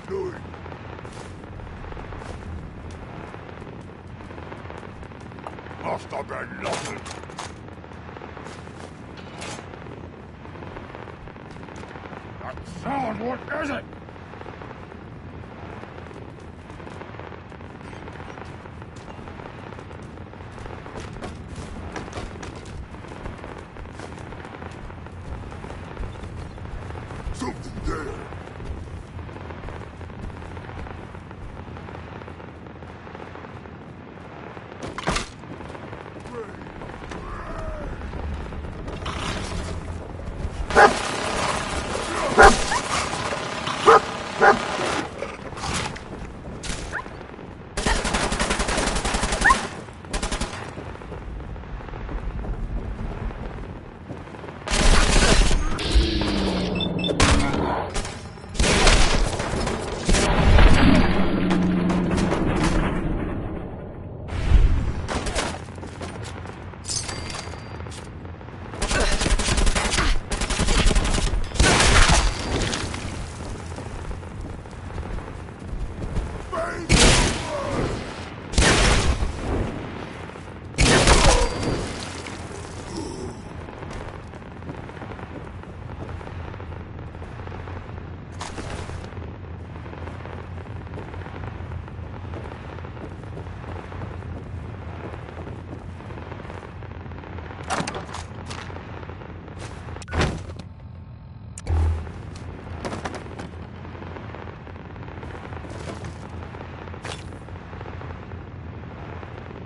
doing? Must have been nothing. That sound, what is it? Something there.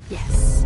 Yes.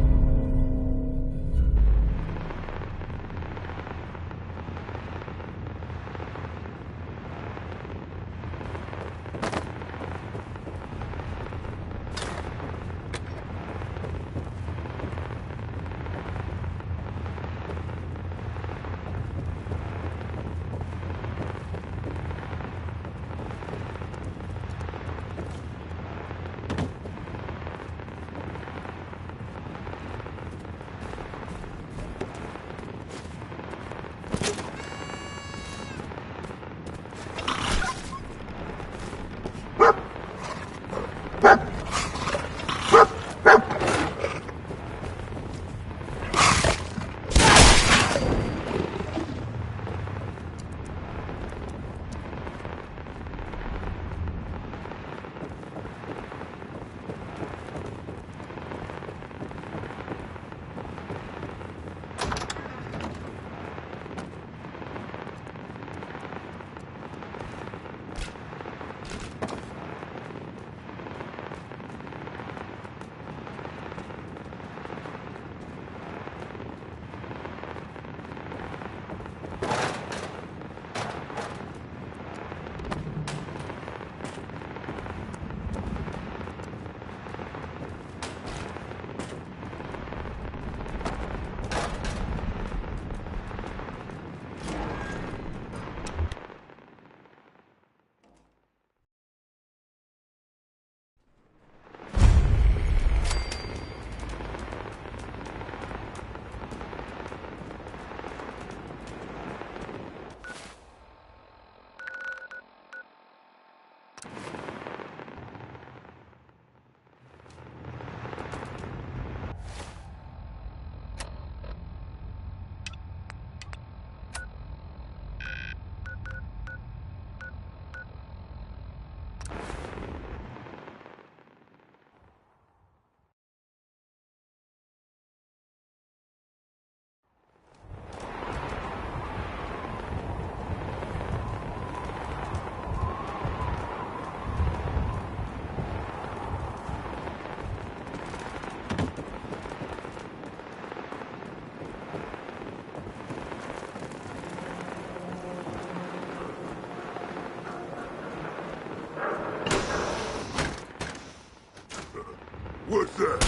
What's that?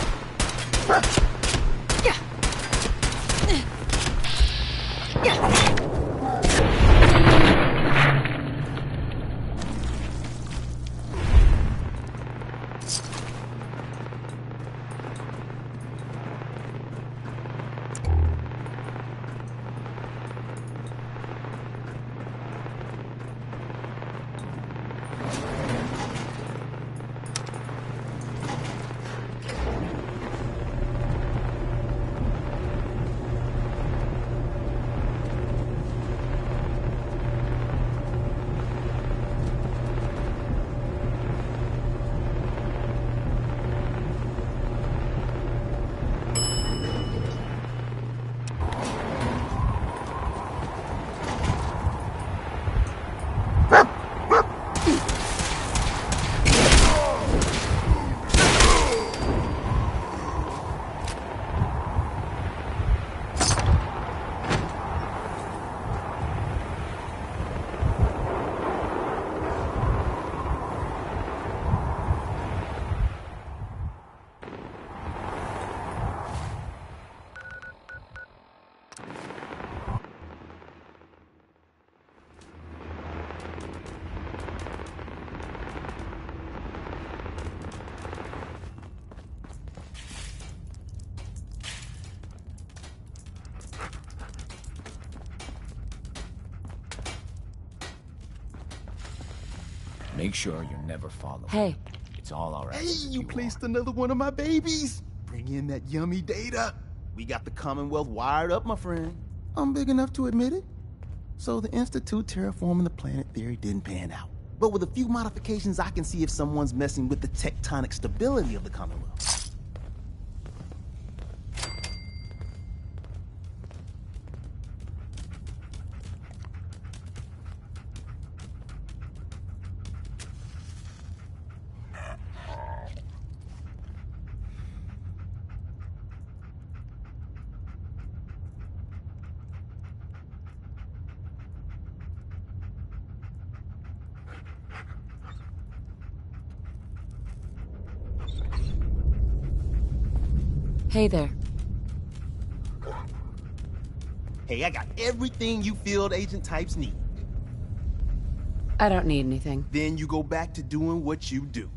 Make sure you're never followed. Hey. It's all our Hey, efforts you placed another one of my babies. Bring in that yummy data. We got the Commonwealth wired up, my friend. I'm big enough to admit it. So the Institute terraforming the planet theory didn't pan out. But with a few modifications, I can see if someone's messing with the tectonic stability of the Commonwealth. Hey there. Hey, I got everything you field agent types need. I don't need anything. Then you go back to doing what you do.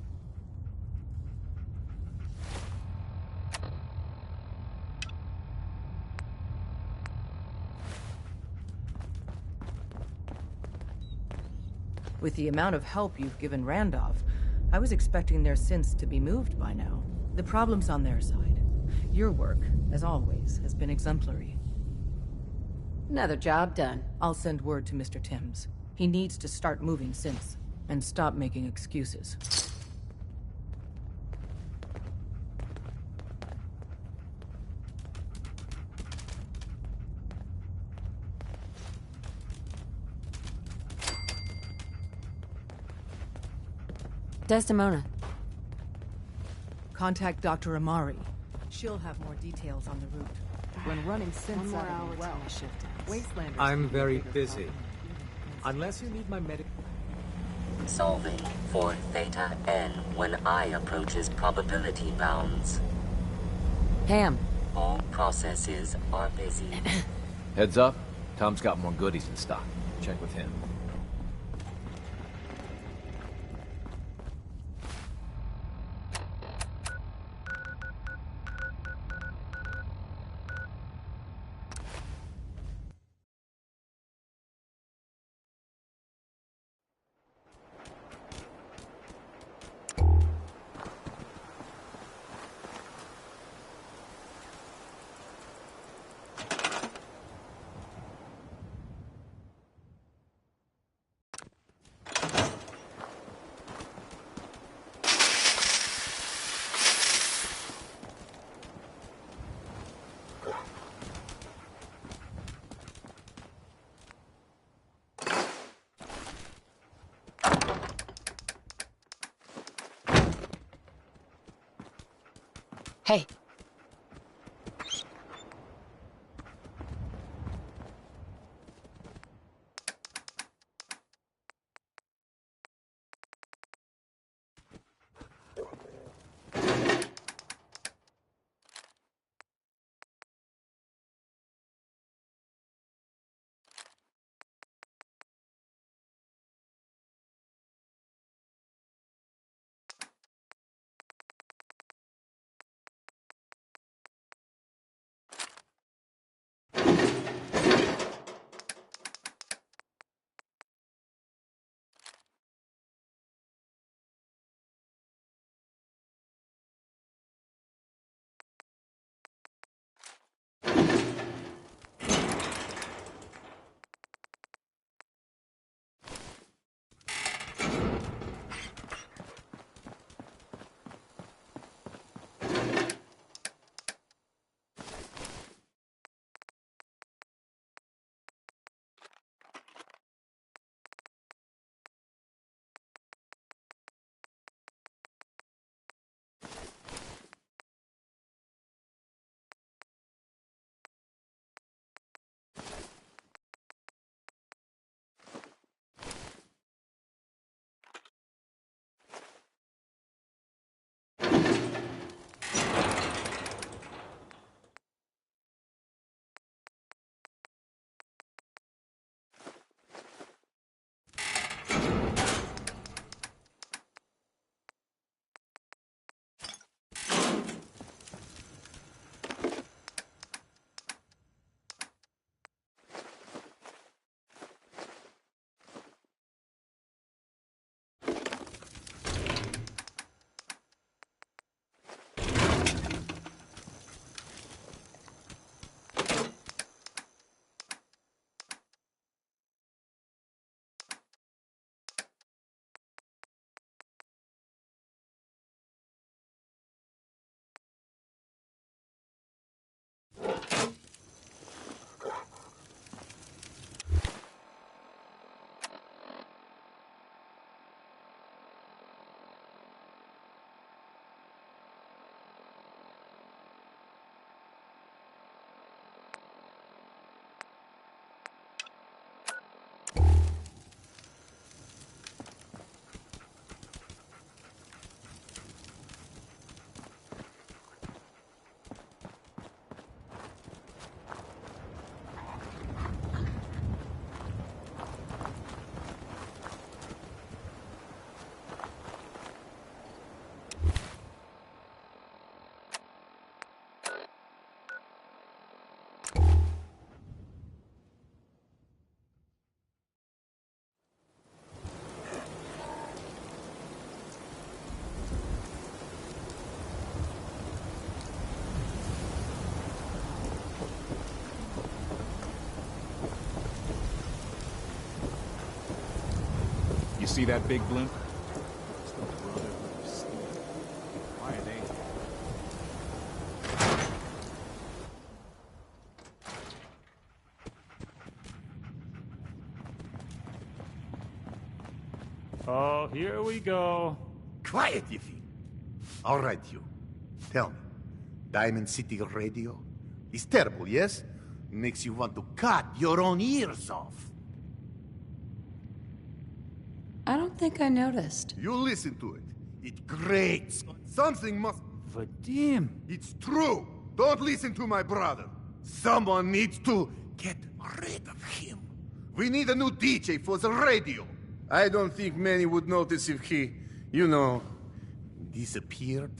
With the amount of help you've given Randolph, I was expecting their synths to be moved by now. The problem's on their side. Your work, as always, has been exemplary. Another job done. I'll send word to Mr. Timms. He needs to start moving synths, and stop making excuses. Desdemona. Contact Dr. Amari. She'll have more details on the route. When running synths out of the well, Wastelanders... I'm very busy. Unless you need my medic... Solving for Theta N when I approaches probability bounds. Ham. All processes are busy. Heads up, Tom's got more goodies in stock. Check with him. Hey. see that big blimp? Why are they? Oh, here we go. Quiet, Yiffy. All right, you. Tell me, Diamond City Radio? It's terrible, yes? Makes you want to cut your own ears off. I don't think I noticed. You listen to it. It grates. Something must... Vadim! It's true. Don't listen to my brother. Someone needs to get rid of him. We need a new DJ for the radio. I don't think many would notice if he, you know, disappeared.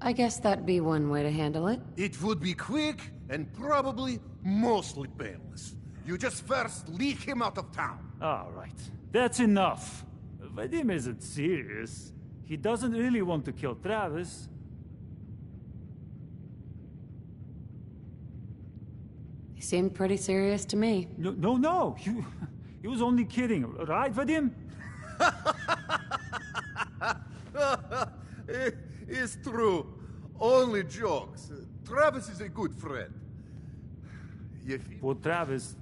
I guess that'd be one way to handle it. It would be quick and probably mostly painless. You just first lead him out of town. All right, that's enough. Vadim isn't serious. He doesn't really want to kill Travis. He seemed pretty serious to me. No. He was only kidding, right, Vadim? It's true. Only jokes. Travis is a good friend. For Travis,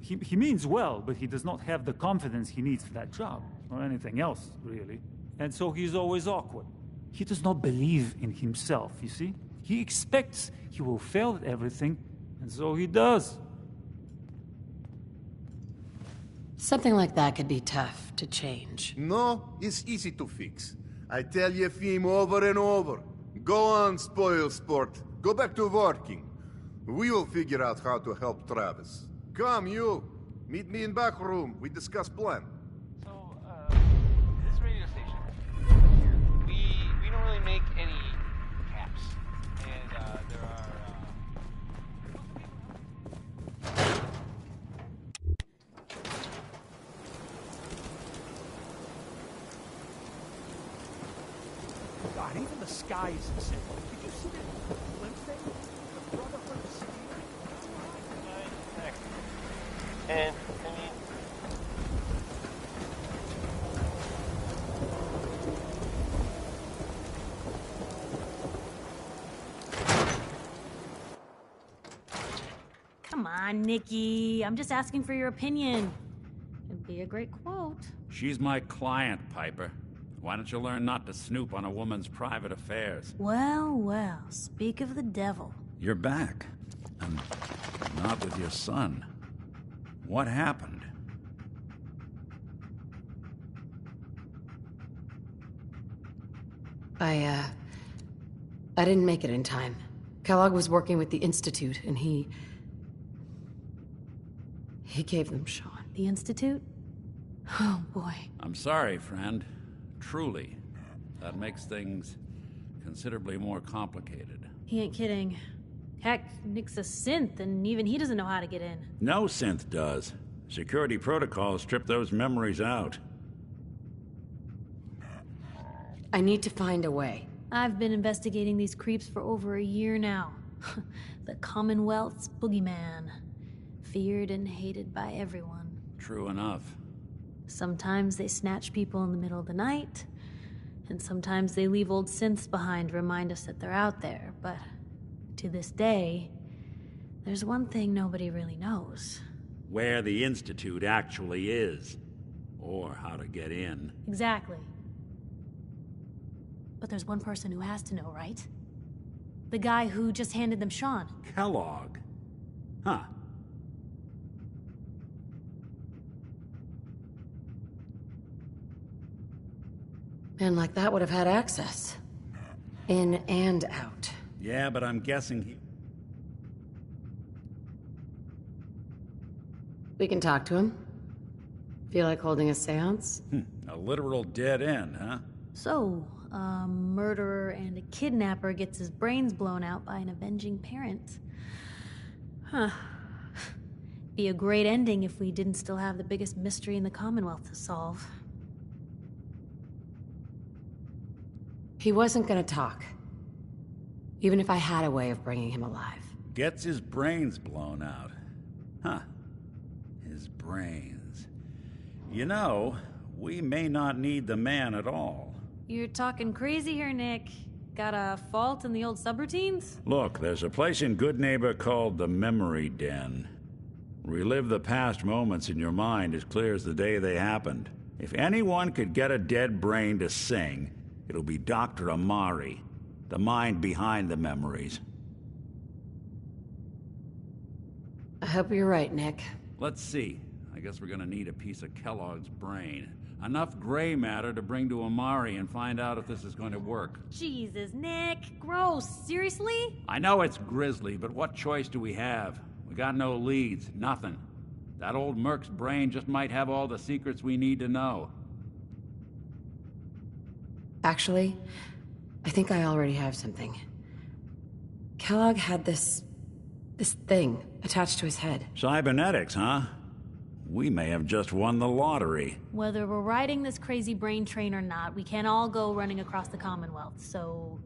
he means well, but he does not have the confidence he needs for that job, or anything else, really. And so he's always awkward. He does not believe in himself, you see? He expects he will fail at everything, and so he does. Something like that could be tough to change. No, it's easy to fix. I tell Yefim over and over. Go on, spoil sport. Go back to working. We will figure out how to help Travis. Come, you. Meet me in back room. We discuss plan. So, this radio station, we don't really make any caps. And, there are, God, even the sky is insane. Did you see that blimp thing? The Brotherhood of Steel? and, I mean... Come on, Nikki. I'm just asking for your opinion. It'd be a great quote. She's my client, Piper. Why don't you learn not to snoop on a woman's private affairs? Well, speak of the devil. You're back. And not with your son. What happened? I didn't make it in time. Kellogg was working with the Institute, and he gave them Sean. The Institute? Oh, boy. I'm sorry, friend. Truly. That makes things considerably more complicated. He ain't kidding. Heck, Nick's a synth, and even he doesn't know how to get in. No synth does. Security protocols strip those memories out. I need to find a way. I've been investigating these creeps for over a year now. The Commonwealth's boogeyman. Feared and hated by everyone. True enough. Sometimes they snatch people in the middle of the night, and sometimes they leave old synths behind to remind us that they're out there, but to this day, there's one thing nobody really knows. Where the Institute actually is. Or how to get in. Exactly. But there's one person who has to know, right? The guy who just handed them Sean. Kellogg. Huh. Man like that would have had access. In and out. Yeah, but I'm guessing he... We can talk to him. Feel like holding a seance? A literal dead end, huh? So, a murderer and a kidnapper gets his brains blown out by an avenging parent. Huh. Be a great ending if we didn't still have the biggest mystery in the Commonwealth to solve. He wasn't gonna talk. Even if I had a way of bringing him alive. Gets his brains blown out. Huh. His brains. brains. You know, we may not need the man at all. You're talking crazy here, Nick. Got a fault in the old subroutines? Look, there's a place in Good Neighbor called the Memory Den. Relive the past moments in your mind as clear as the day they happened. If anyone could get a dead brain to sing, it'll be Dr. Amari, the mind behind the memories. I hope you're right, Nick. Let's see. I guess we're gonna need a piece of Kellogg's brain. Enough gray matter to bring to Amari and find out if this is going to work. Jesus, Nick. Gross. Seriously? I know it's grisly, but what choice do we have? We got no leads, nothing. That old Merc's brain just might have all the secrets we need to know. Actually, I think I already have something. Kellogg had this thing attached to his head. Cybernetics, huh? We may have just won the lottery. Whether we're riding this crazy brain train or not, we can't all go running across the Commonwealth, so...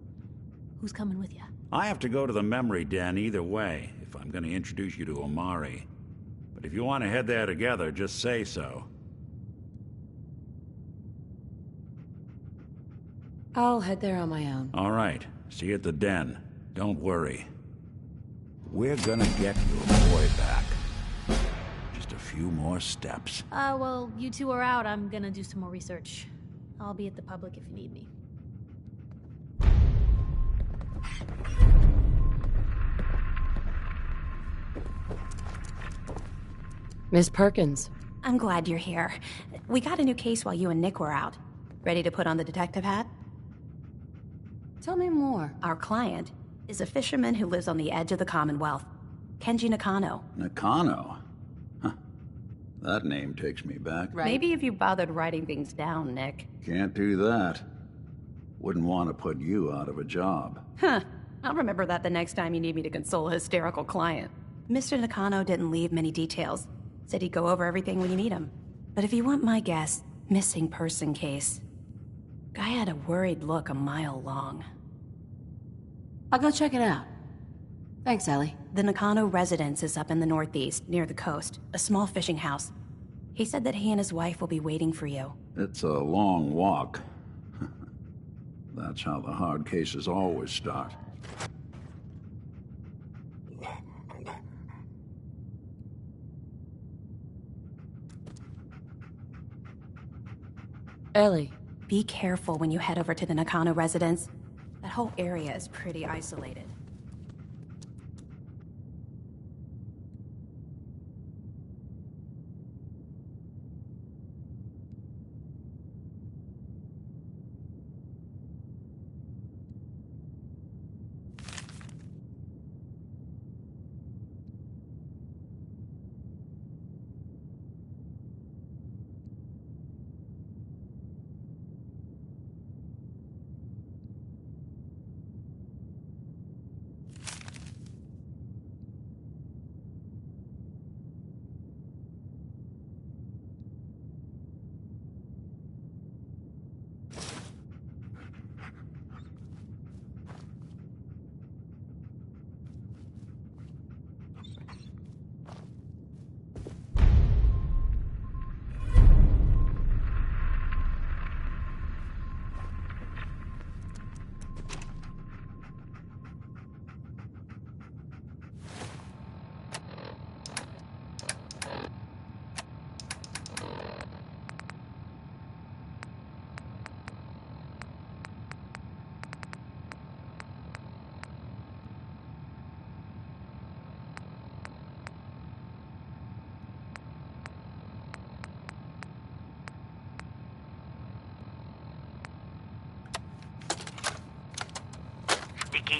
who's coming with you? I have to go to the Memory Den either way, if I'm going to introduce you to Amari. But if you want to head there together, just say so. I'll head there on my own. All right. See you at the den. Don't worry. We're gonna get your boy back. Just a few more steps. Well, you two are out. I'm gonna do some more research. I'll be at the public if you need me. Miss Perkins. I'm glad you're here. We got a new case while you and Nick were out. Ready to put on the detective hat? Tell me more. Our client is a fisherman who lives on the edge of the Commonwealth. Kenji Nakano. Nakano? Huh. That name takes me back. Right. Maybe if you bothered writing things down, Nick. Can't do that. Wouldn't want to put you out of a job. Huh. I'll remember that the next time you need me to console a hysterical client. Mr. Nakano didn't leave many details. Said he'd go over everything when you meet him. But if you want my guess, missing person case. Guy had a worried look a mile long. I'll go check it out. Thanks, Ellie. The Nakano residence is up in the northeast, near the coast. A small fishing house. He said that he and his wife will be waiting for you. It's a long walk. That's how the hard cases always start. Ellie. Be careful when you head over to the Nakano residence. That whole area is pretty isolated.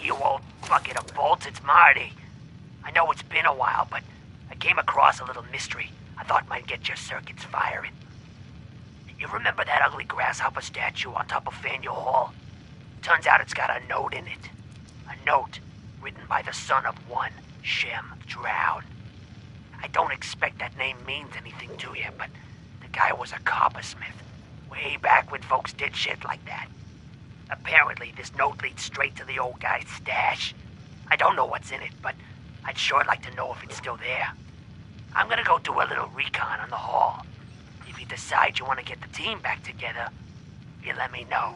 You old bucket of bolts, it's Marty. I know it's been a while, but I came across a little mystery I thought might get your circuits firing. You remember that ugly grasshopper statue on top of Faneuil Hall? Turns out it's got a note in it. A note written by the son of one Shem Drown. I don't expect that name means anything to you, but the guy was a coppersmith. Way back when folks did shit like that. Apparently, this note leads straight to the old guy's stash. I don't know what's in it, but I'd sure like to know if it's still there. I'm gonna go do a little recon on the hall. If you decide you want to get the team back together, you let me know.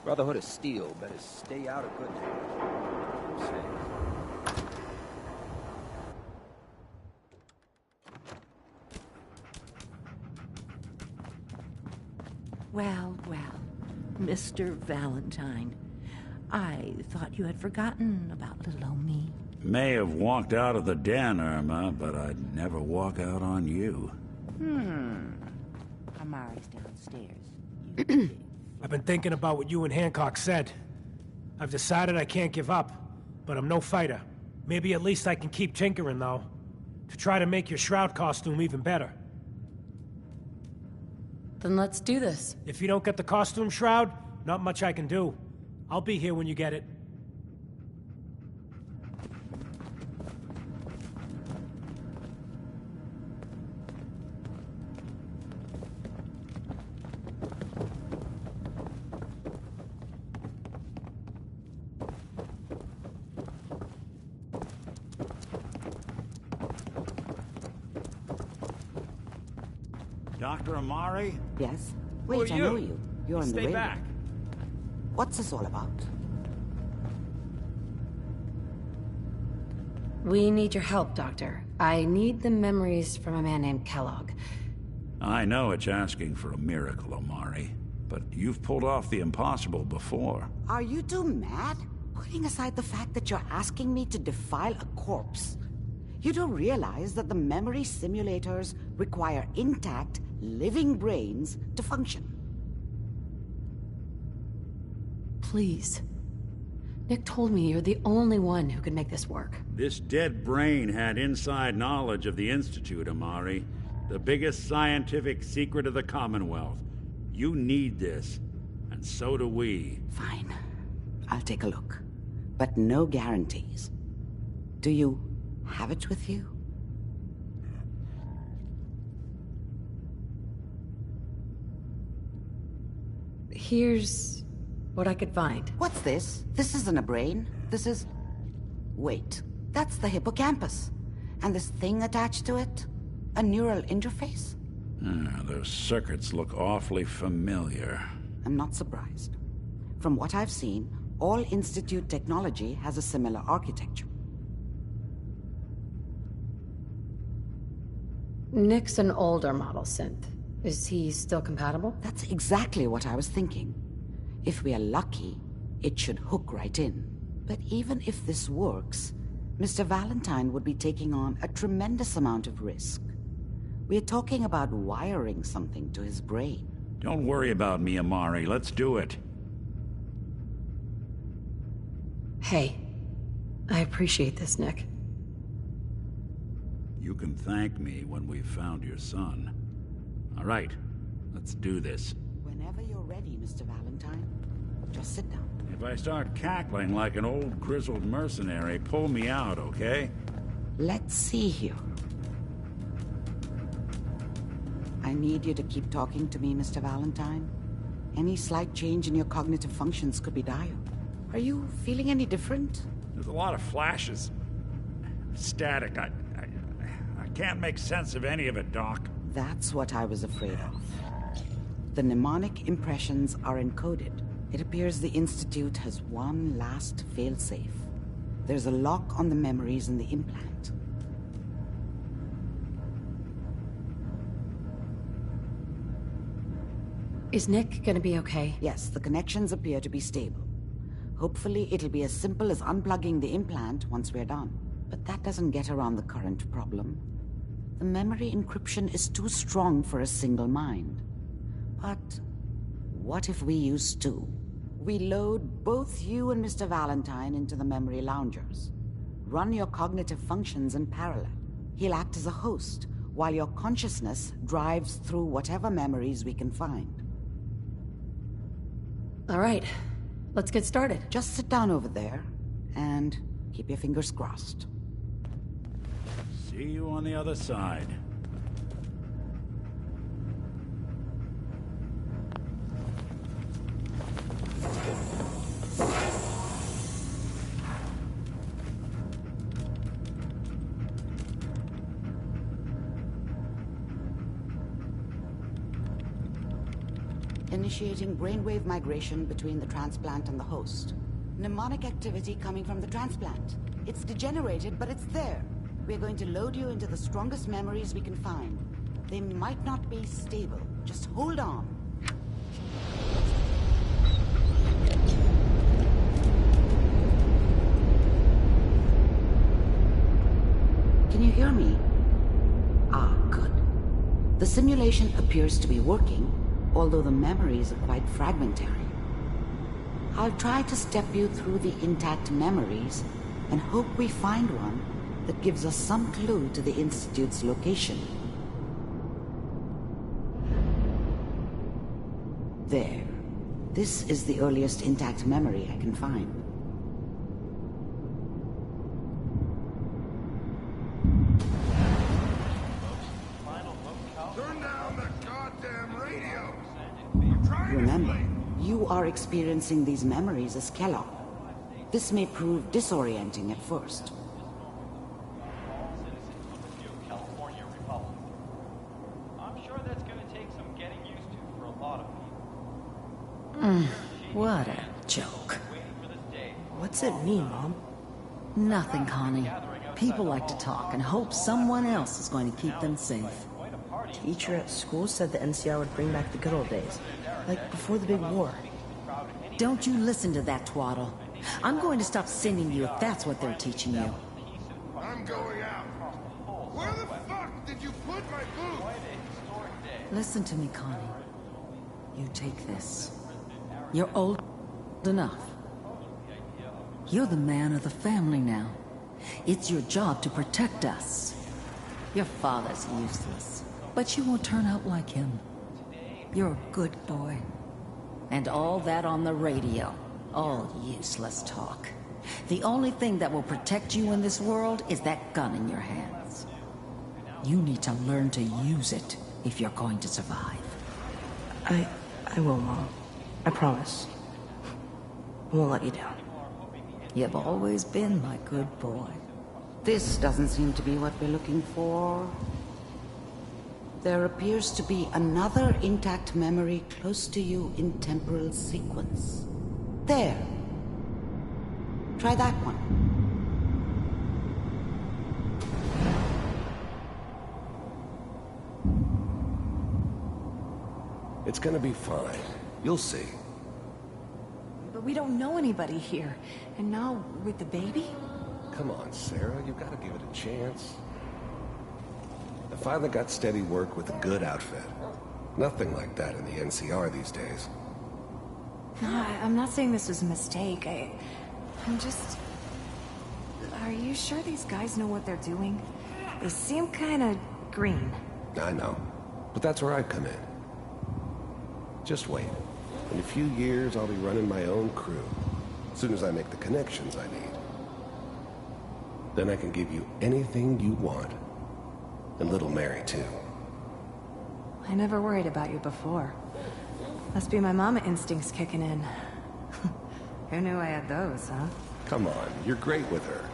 Brotherhood of Steel better stay out of good time. Well, Mr. Valentine. I thought you had forgotten about little old me. May have walked out of the den, Irma, but I'd never walk out on you. Amari's downstairs. I've been thinking about what you and Hancock said. I've decided I can't give up, but I'm no fighter. Maybe at least I can keep tinkering, though, to try to make your shroud costume even better. Then let's do this. If you don't get the costume shroud, not much I can do. I'll be here when you get it. Dr. Amari? Yes? Who Wait, are I you? know you. You're on the Stay radio. back. What's this all about? We need your help, Doctor. I need the memories from a man named Kellogg. I know it's asking for a miracle, Amari, but you've pulled off the impossible before. Are you two mad? Putting aside the fact that you're asking me to defile a corpse, you do realize that the memory simulators require intact, living brains to function. Please. Nick told me you're the only one who could make this work. This dead brain had inside knowledge of the Institute, Amari. The biggest scientific secret of the Commonwealth. You need this, and so do we. Fine. I'll take a look. But no guarantees. Do you have it with you? Here's what I could find. What's this? This isn't a brain. This is... Wait. That's the hippocampus. And this thing attached to it? A neural interface? Those circuits look awfully familiar. I'm not surprised. From what I've seen, all Institute technology has a similar architecture. Nick's an older model synth. Is he still compatible? That's exactly what I was thinking. If we are lucky, it should hook right in. But even if this works, Mr. Valentine would be taking on a tremendous amount of risk. We're talking about wiring something to his brain. Don't worry about me, Amari. Let's do it. Hey, I appreciate this, Nick. You can thank me when we've found your son. All right, let's do this. Whenever you're ready, Mr. Valentine. Just sit down. If I start cackling like an old grizzled mercenary, pull me out, okay? Let's see here. I need you to keep talking to me, Mr. Valentine. Any slight change in your cognitive functions could be dire. Are you feeling any different? There's a lot of flashes. Static. I can't make sense of any of it, Doc. That's what I was afraid of. The mnemonic impressions are encoded. It appears the Institute has one last failsafe. There's a lock on the memories in the implant. Is Nick gonna be okay? Yes, the connections appear to be stable. Hopefully, it'll be as simple as unplugging the implant once we're done. But that doesn't get around the current problem. The memory encryption is too strong for a single mind. But what if we use two? We load both you and Mr. Valentine into the memory loungers. Run your cognitive functions in parallel. He'll act as a host, while your consciousness drives through whatever memories we can find. All right, let's get started. Just sit down over there, and keep your fingers crossed. See you on the other side. Initiating brainwave migration between the transplant and the host. Mnemonic activity coming from the transplant. It's degenerated, but it's there. We're going to load you into the strongest memories we can find. They might not be stable. Just hold on. Can you hear me? Ah, good. The simulation appears to be working, although the memories are quite fragmentary. I'll try to step you through the intact memories and hope we find one that gives us some clue to the Institute's location. There. This is the earliest intact memory I can find. Turn down the goddamn radio! Remember, you are experiencing these memories as Kellogg. This may prove disorienting at first. What a joke. What's it mean, Mom? Nothing, Connie. People like to talk and hope someone else is going to keep them safe. Teacher at school said the NCR would bring back the good old days. Like before the big war. Don't you listen to that twaddle. I'm going to stop singing you if that's what they're teaching you. I'm going out. Where the fuck did you put my boot? Listen to me, Connie. You take this. You're old enough. You're the man of the family now. It's your job to protect us. Your father's useless, but you won't turn out like him. You're a good boy. And all that on the radio, all useless talk. The only thing that will protect you in this world is that gun in your hands. You need to learn to use it if you're going to survive. I will, Mom. I promise. I won't let you down. You've always been my good boy. This doesn't seem to be what we're looking for. There appears to be another intact memory close to you in temporal sequence. There. Try that one. It's gonna be fine. You'll see. But we don't know anybody here. And now, with the baby? Come on, Sarah. You've got to give it a chance. I finally got steady work with a good outfit. Nothing like that in the NCR these days. No, I'm not saying this was a mistake. I'm just... Are you sure these guys know what they're doing? They seem kinda green. I know. But that's where I come in. Just wait. In a few years, I'll be running my own crew. As soon as I make the connections I need. Then I can give you anything you want. And little Mary, too. I never worried about you before. Must be my mama instincts kicking in. Who knew I had those, huh? Come on, you're great with her.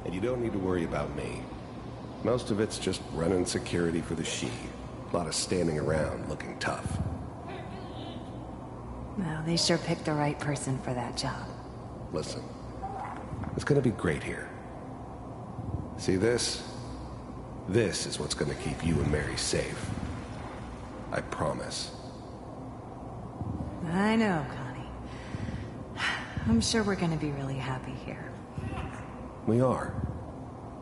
And you don't need to worry about me. Most of it's just running security for the she. A lot of standing around looking tough. Well, they sure picked the right person for that job. Listen, it's gonna be great here. See this? This is what's gonna keep you and Mary safe. I promise. I know, Connie. I'm sure we're gonna be really happy here. We are.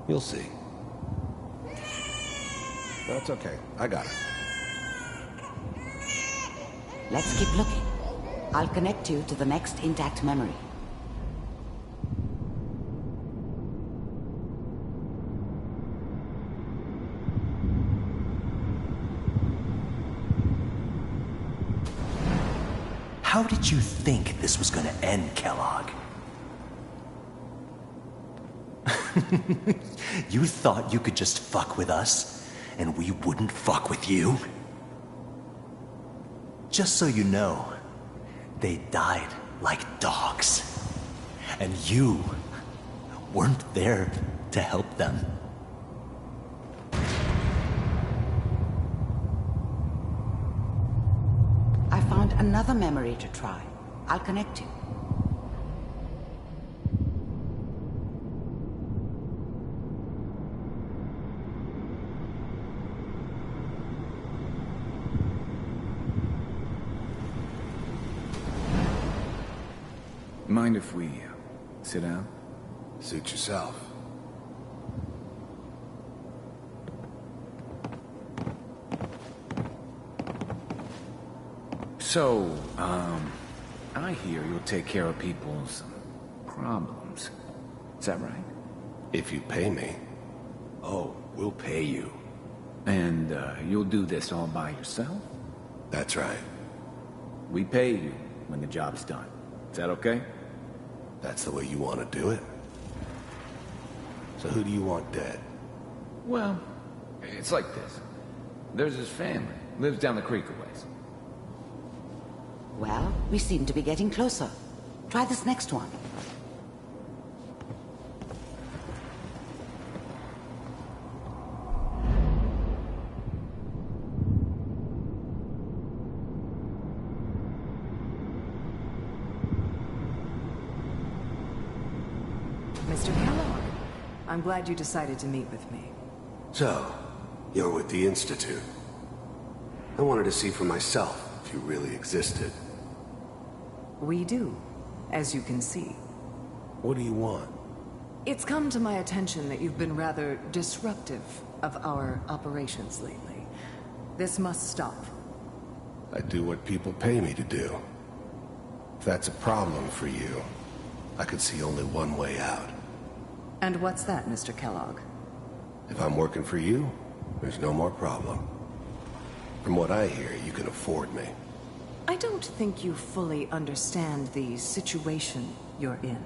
You'll see. That's okay. I got it. Let's keep looking. I'll connect you to the next intact memory. How did you think this was gonna end, Kellogg? You thought you could just fuck with us, and we wouldn't fuck with you? Just so you know, they died like dogs. And you weren't there to help them. I found another memory to try. I'll connect you. Mind if we sit down? Suit yourself. So, I hear you'll take care of people's problems. Is that right? If you pay me. Oh, we'll pay you. And, you'll do this all by yourself? That's right. We pay you when the job's done. Is that okay? That's the way you want to do it? So who do you want dead? Well, it's like this. There's his family. Lives down the creek a ways. Well, we seem to be getting closer. Try this next one. Mr. Kellogg, I'm glad you decided to meet with me. So, you're with the Institute. I wanted to see for myself if you really existed. We do, as you can see. What do you want? It's come to my attention that you've been rather disruptive of our operations lately. This must stop. I do what people pay me to do. If that's a problem for you, I could see only one way out. And what's that, Mr. Kellogg? If I'm working for you, there's no more problem. From what I hear, you can afford me. I don't think you fully understand the situation you're in.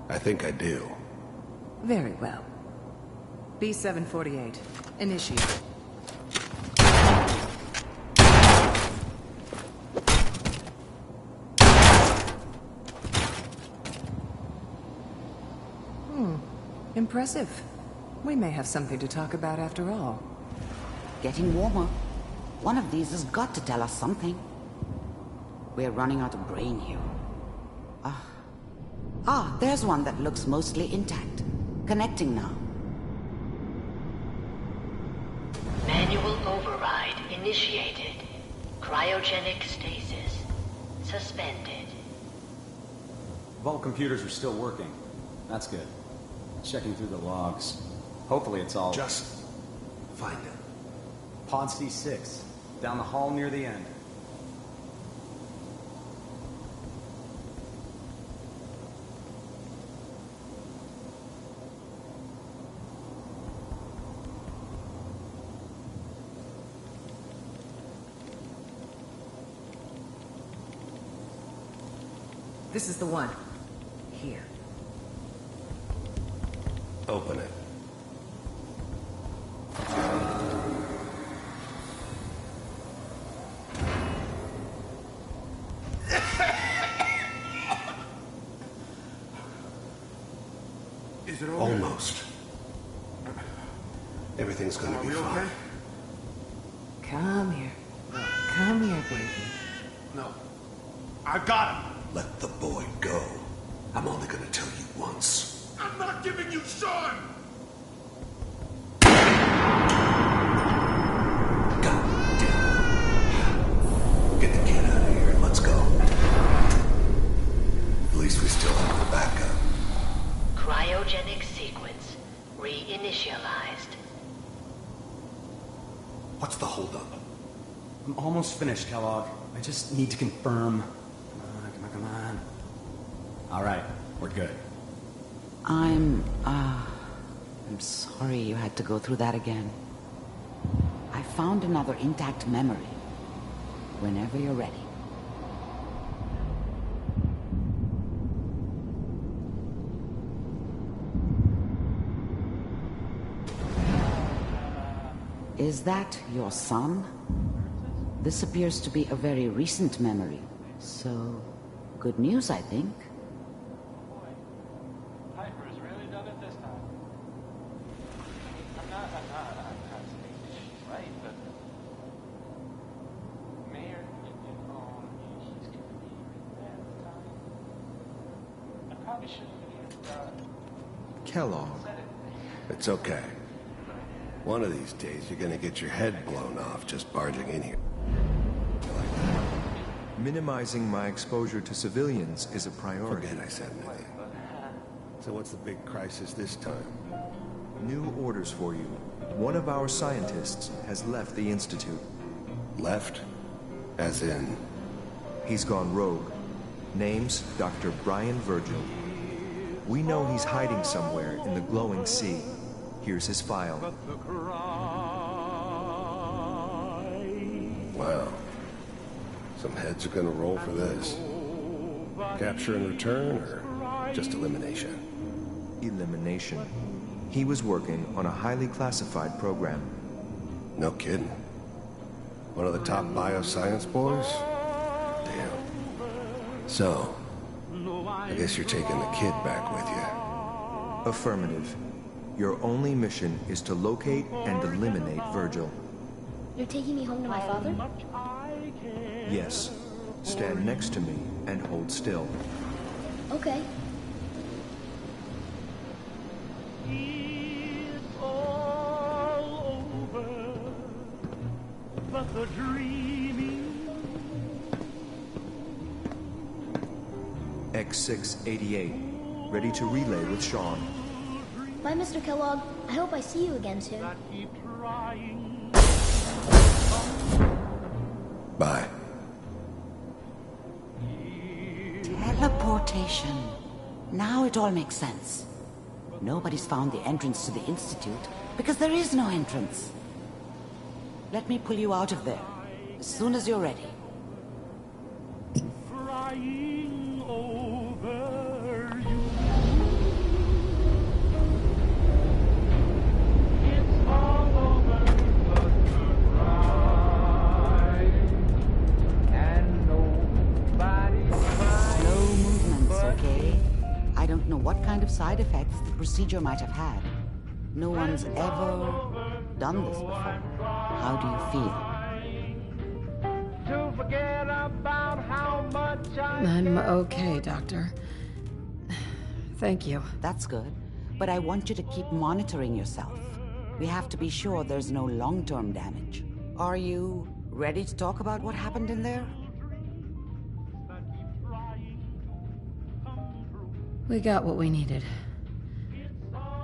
I think I do. Very well. B-748, initiate. Impressive. We may have something to talk about after all. Getting warmer. One of these has got to tell us something. We're running out of brain here. There's one that looks mostly intact. Connecting now. Manual override initiated. Cryogenic stasis suspended. Vault computers are still working. That's good. Checking through the logs. Hopefully it's all... Just find it. Pod C6. Down the hall near the end. This is the one. Here. Open it. Is it all Almost. Everything's gonna be fine. Okay? Come here. Come here, baby. No. I got him. Let the boy go. I'm only gonna tell you once. I'm not giving you Sean! Get the kid out of here and let's go. At least we still have the backup. Cryogenic sequence reinitialized. What's the holdup? I'm almost finished, Kellogg. I just need to confirm. Come on. All right, we're good. I'm sorry you had to go through that again. I found another intact memory. Whenever you're ready. Is that your son? This appears to be a very recent memory. So, good news, I think. Piper's really done it this time. I'm not right, but Mayor, he's gonna be right at the time. I probably shouldn't have Kellogg. It's okay. One of these days, you're gonna get your head blown off just barging in here. Minimizing my exposure to civilians is a priority. Forget I said anything. So what's the big crisis this time? New orders for you. One of our scientists has left the Institute. Left? As in? He's gone rogue. Name's Dr. Brian Virgil. We know he's hiding somewhere in the glowing sea. Here's his file. Wow. Some heads are gonna roll for this. Capture and return, or just elimination? Elimination. He was working on a highly classified program. No kidding. One of the top bioscience boys? Damn. So, I guess you're taking the kid back with you. Affirmative. Your only mission is to locate and eliminate Virgil. You're taking me home to my father? Yes. Stand next to me and hold still. Okay. It's all over, but the dreaming. X688. Ready to relay with Sean. Bye, Mr. Kellogg. I hope I see you again soon. Bye. Teleportation. Now it all makes sense. Nobody's found the entrance to the Institute because there is no entrance. Let me pull you out of there as soon as you're ready. Flying over you. It's all over but the crying, and nobody's crying. Slow movements, okay? I don't know what kind of side effects the procedure might have had. No one's ever done this before. How do you feel? To forget about how much I'm okay, Doctor. Thank you. That's good. But I want you to keep monitoring yourself. We have to be sure there's no long-term damage. Are you ready to talk about what happened in there? We got what we needed.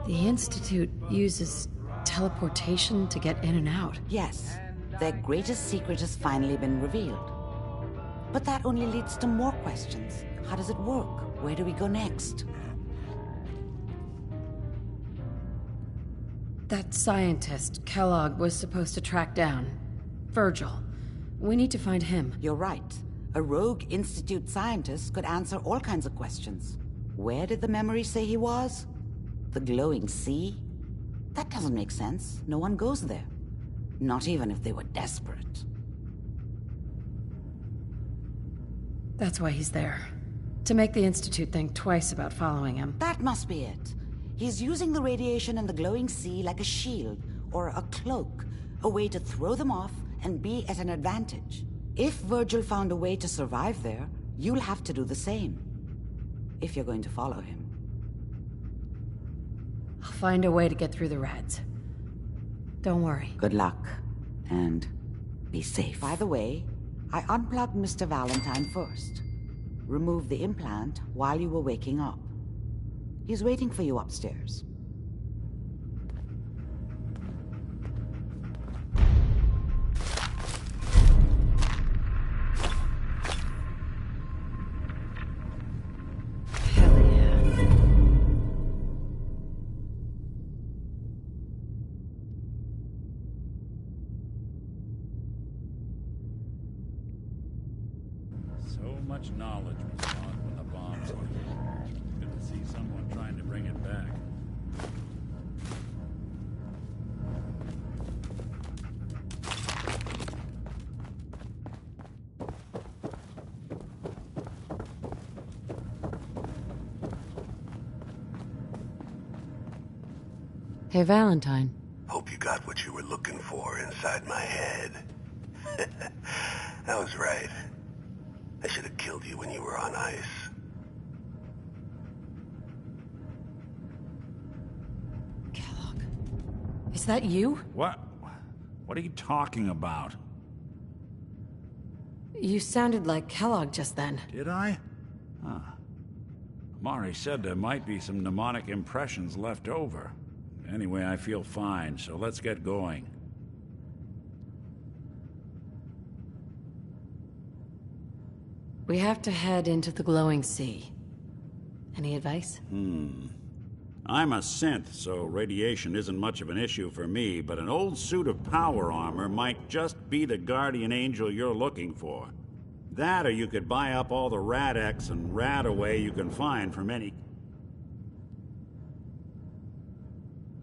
The Institute uses teleportation to get in and out. Yes. Their greatest secret has finally been revealed. But that only leads to more questions. How does it work? Where do we go next? That scientist Kellogg was supposed to track down. Virgil. We need to find him. You're right. A rogue Institute scientist could answer all kinds of questions. Where did the memory say he was? The glowing sea? That doesn't make sense. No one goes there. Not even if they were desperate. That's why he's there. To make the Institute think twice about following him. That must be it. He's using the radiation and the glowing sea like a shield, or a cloak. A way to throw them off and be at an advantage. If Virgil found a way to survive there, you'll have to do the same. If you're going to follow him. I'll find a way to get through the rats. Don't worry. Good luck. And be safe. By the way, I unplugged Mr. Valentine first. Removed the implant while you were waking up. He's waiting for you upstairs. So much knowledge was lost when the bomb went. Good to see someone trying to bring it back. Hey, Valentine. Hope you got what you were looking for inside my head. I was right. I should have killed you when you were on ice. Is that you? What? What are you talking about? You sounded like Kellogg just then. Did I? Huh. Mari said there might be some mnemonic impressions left over. Anyway, I feel fine, so let's get going. We have to head into the glowing sea. Any advice? I'm a synth, so radiation isn't much of an issue for me, but an old suit of power armor might just be the guardian angel you're looking for. That, or you could buy up all the Rad-X and Rad-Away you can find from any...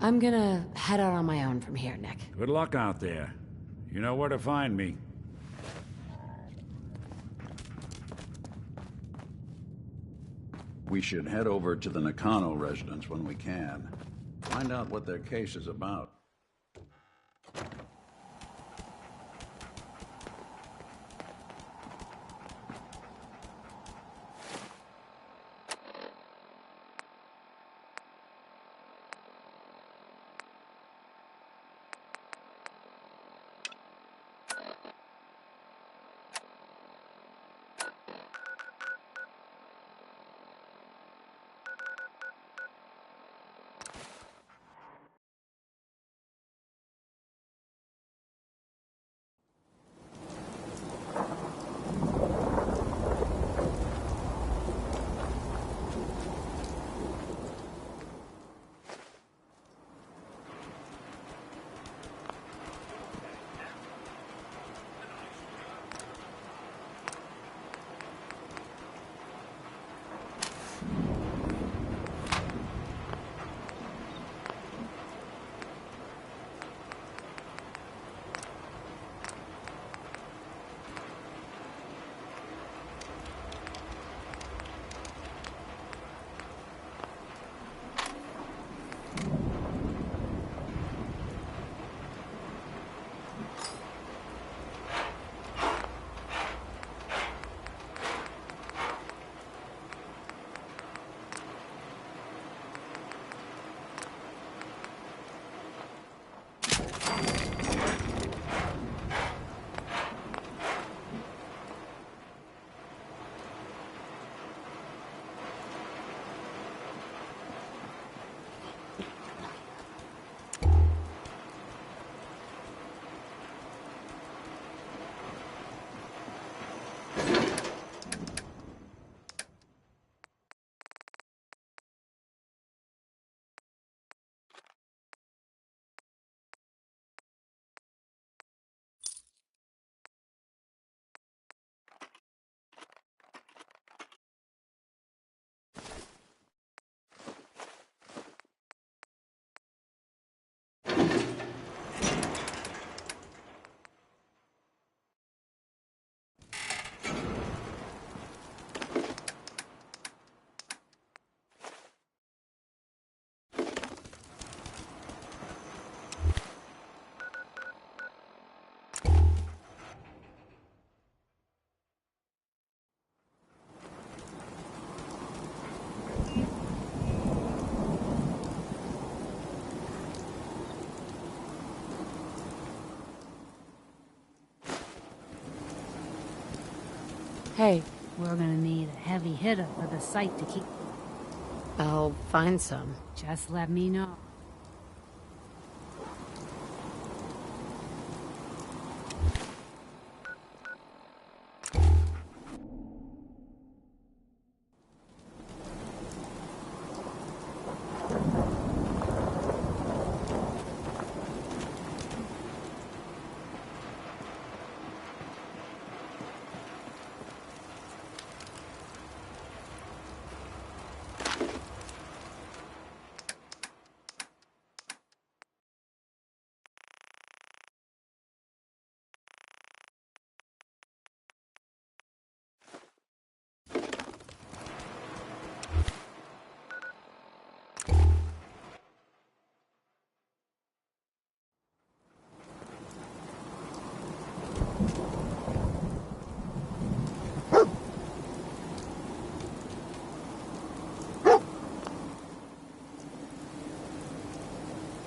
I'm gonna head out on my own from here, Nick. Good luck out there. You know where to find me. We should head over to the Nakano residence when we can. Find out what their case is about. Hey. We're gonna need a heavy hitter for the site to keep... I'll find some. Just let me know.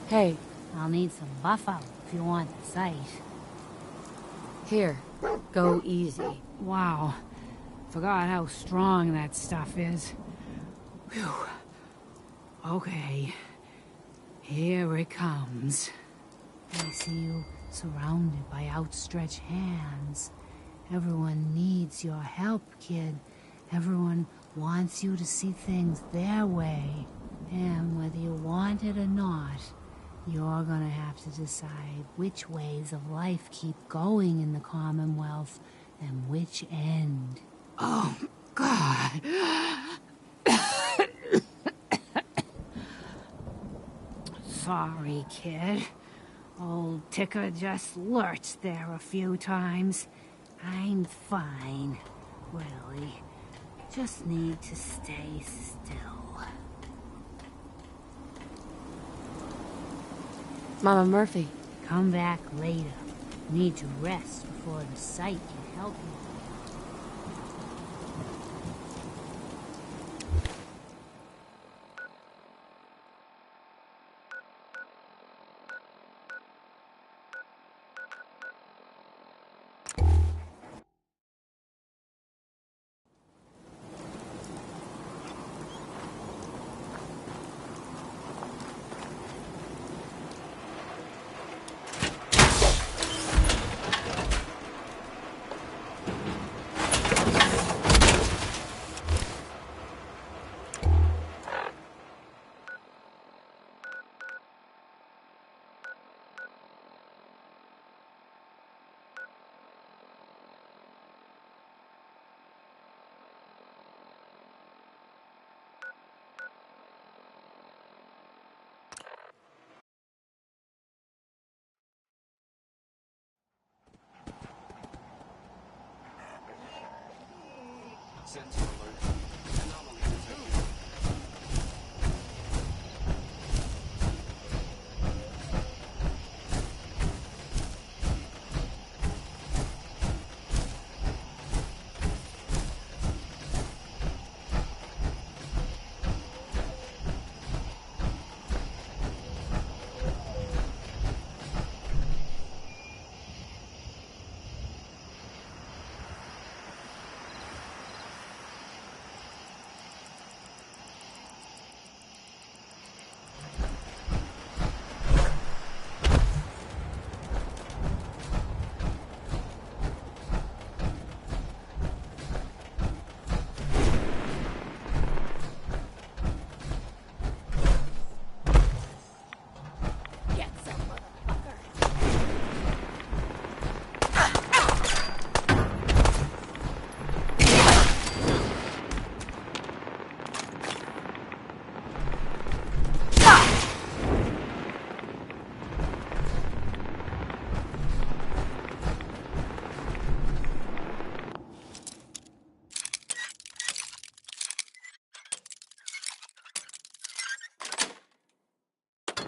Hey. I'll need some buffalo if you want the site. Here. Go easy. Wow. Forgot how strong that stuff is. Whew. Okay. Here it comes. I see you surrounded by outstretched hands. Everyone needs your help, kid. Everyone wants you to see things their way. And whether you want it or not, you're gonna have to decide which ways of life keep going in the Commonwealth and which end. Oh, God. Sorry, kid. Old Ticker just lurched there a few times. I'm fine, really. Just need to stay still. Mama Murphy. Come back later. Need to rest before the site can help you. Sensor alert. Anomaly detected.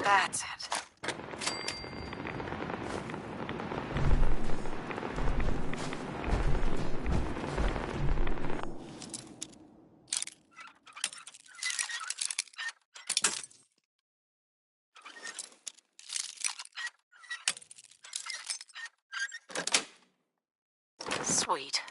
That's it. Sweet.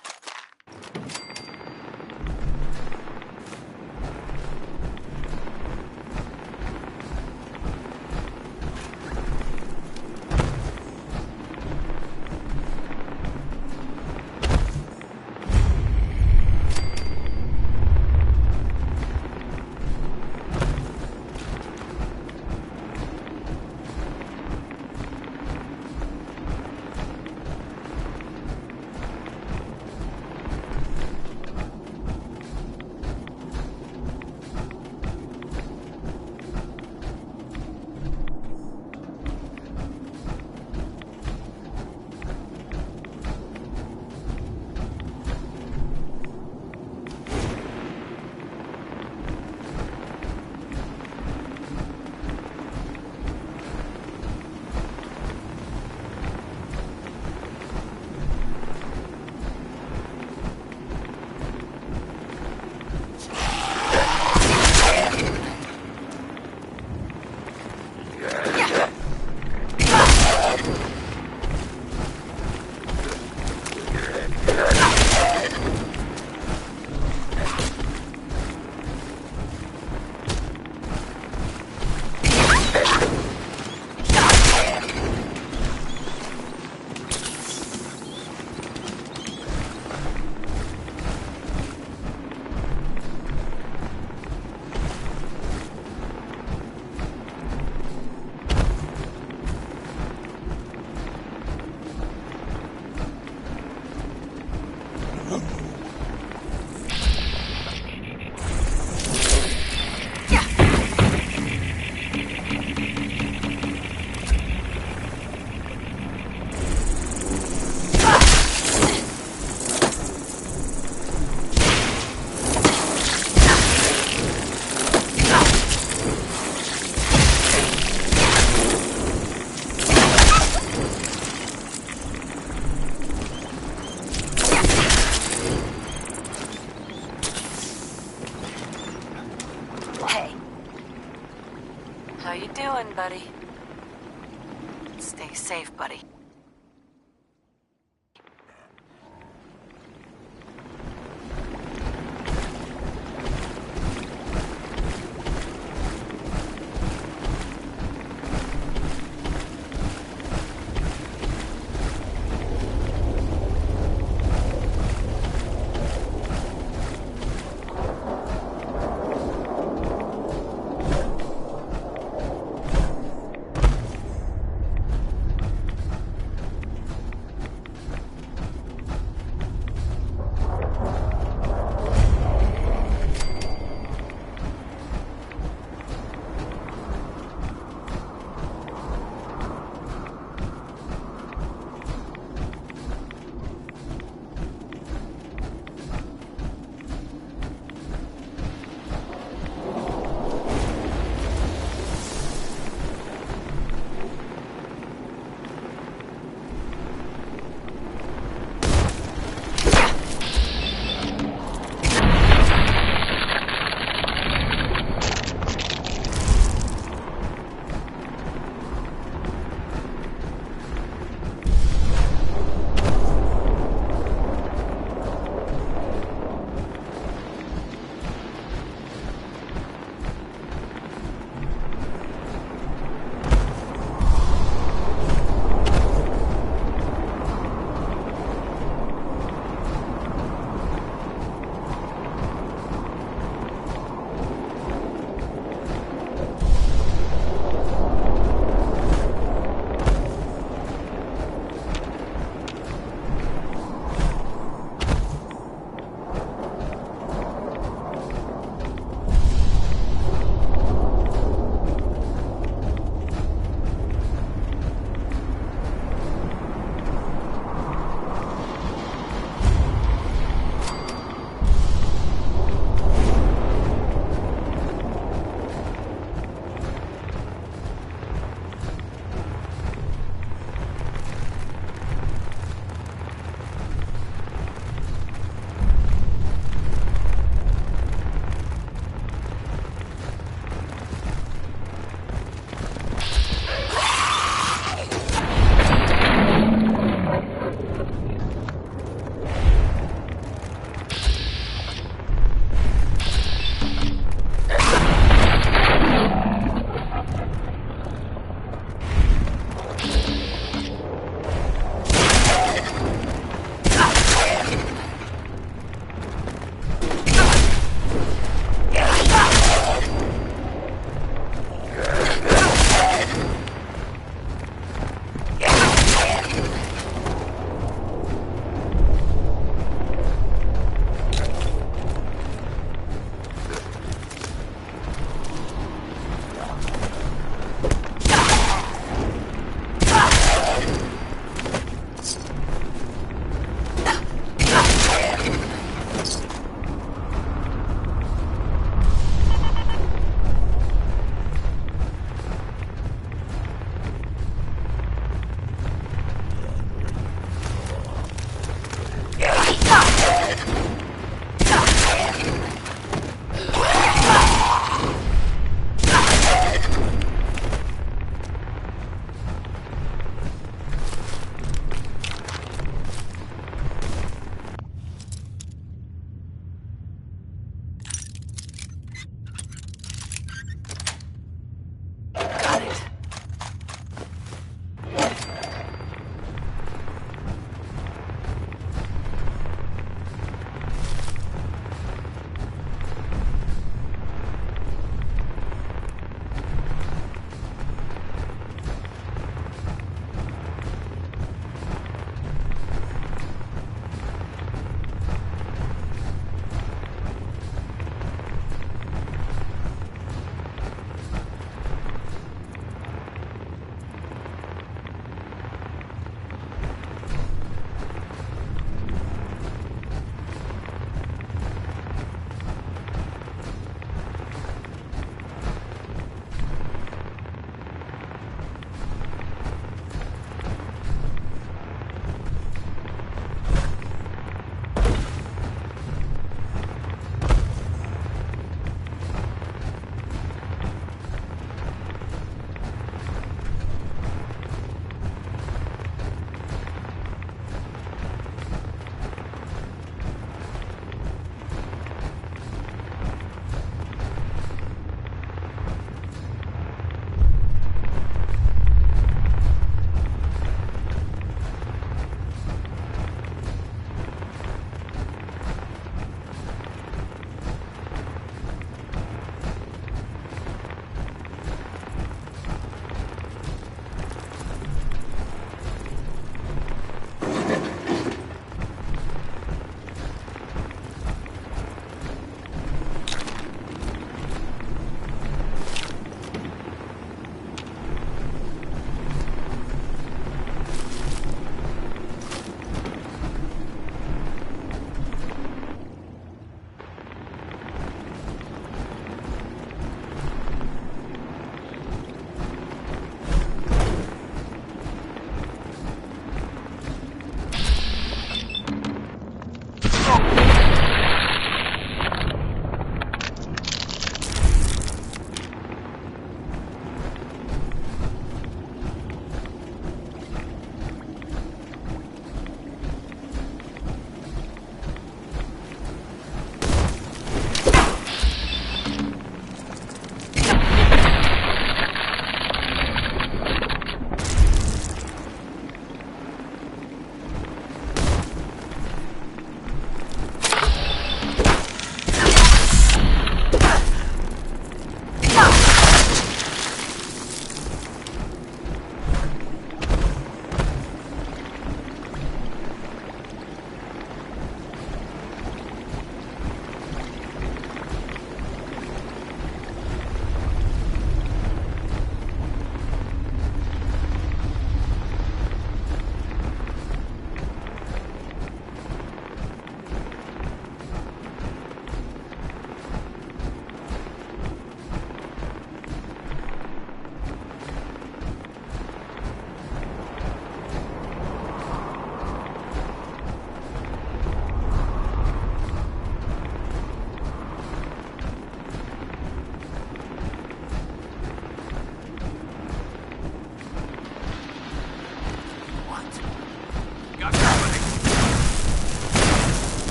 How you doing, buddy? Stay safe, buddy.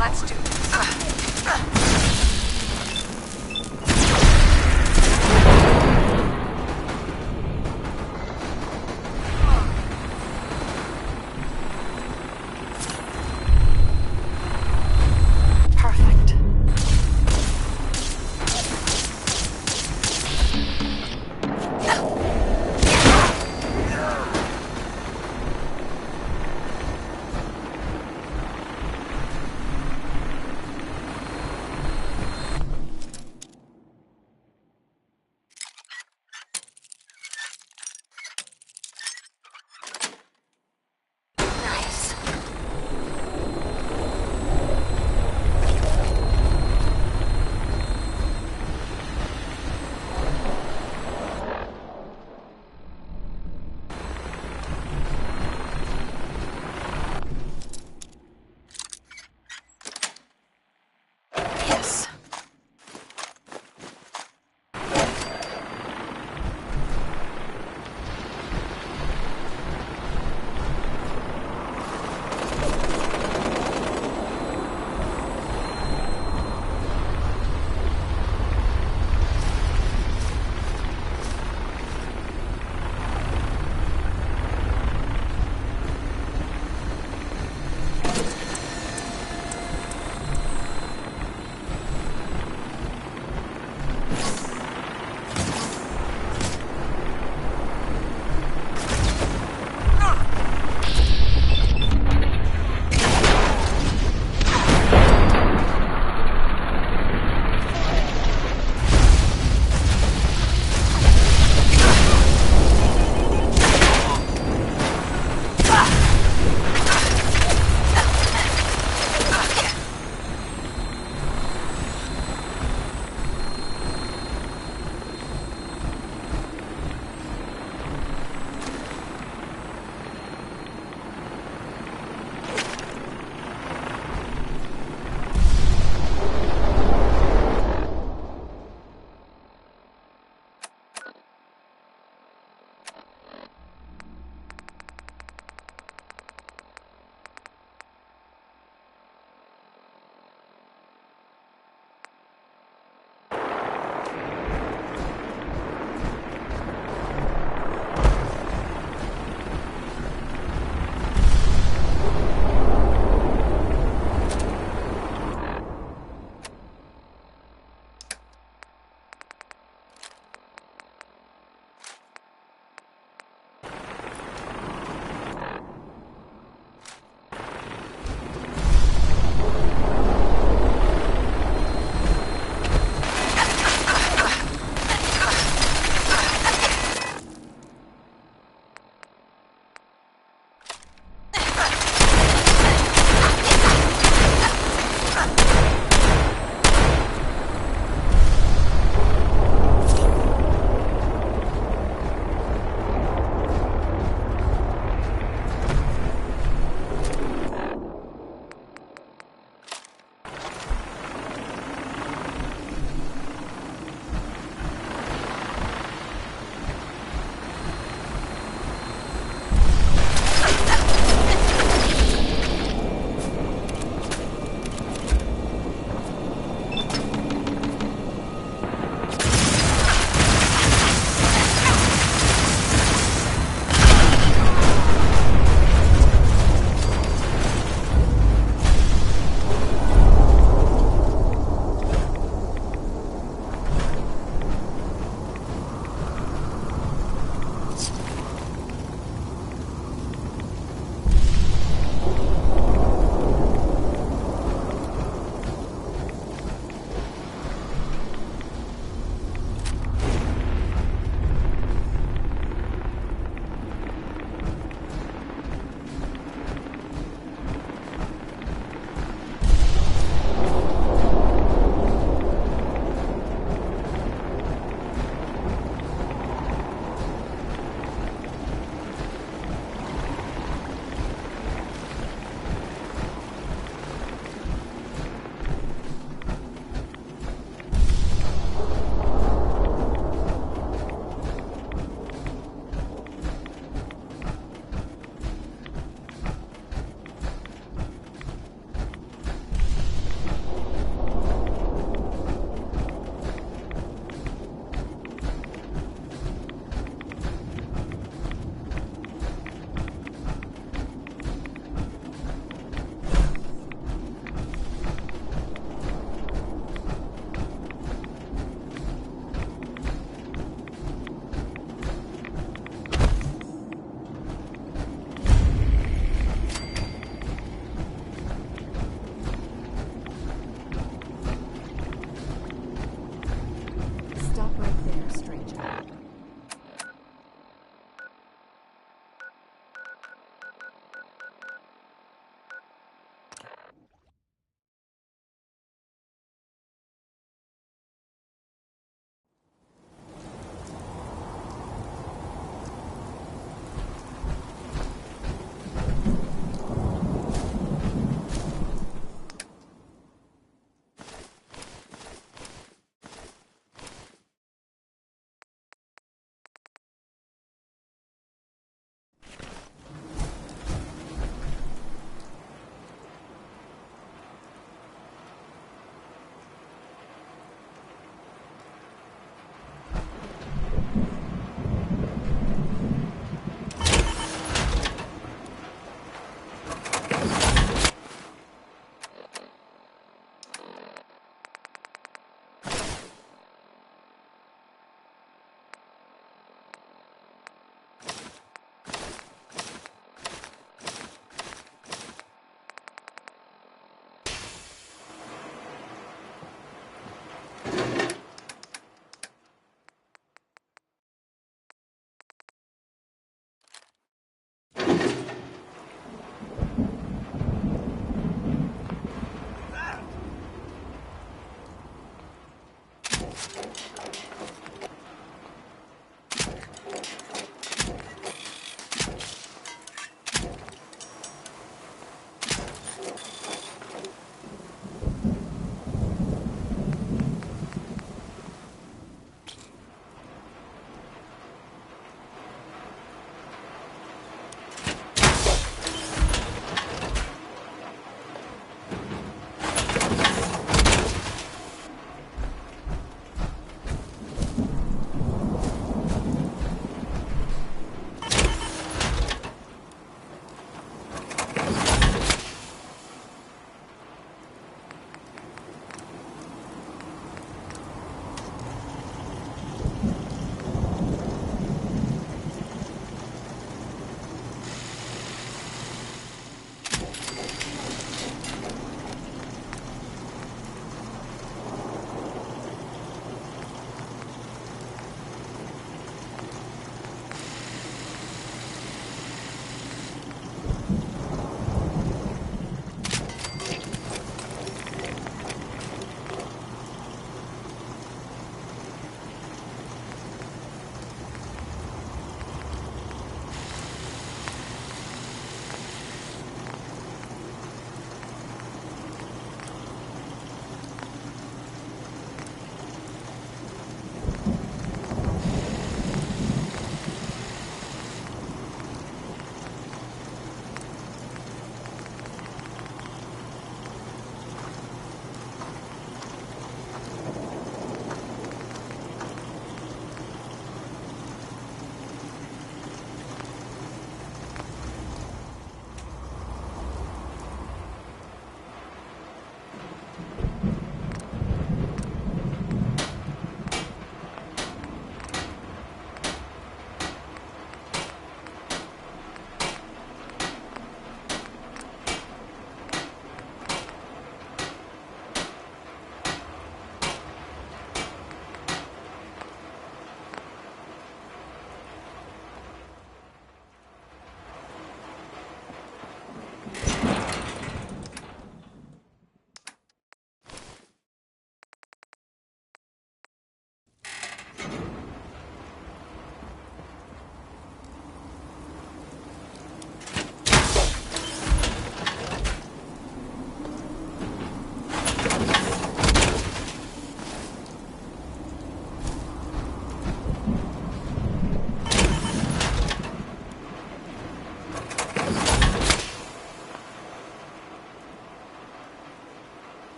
Let's do this. Perfect.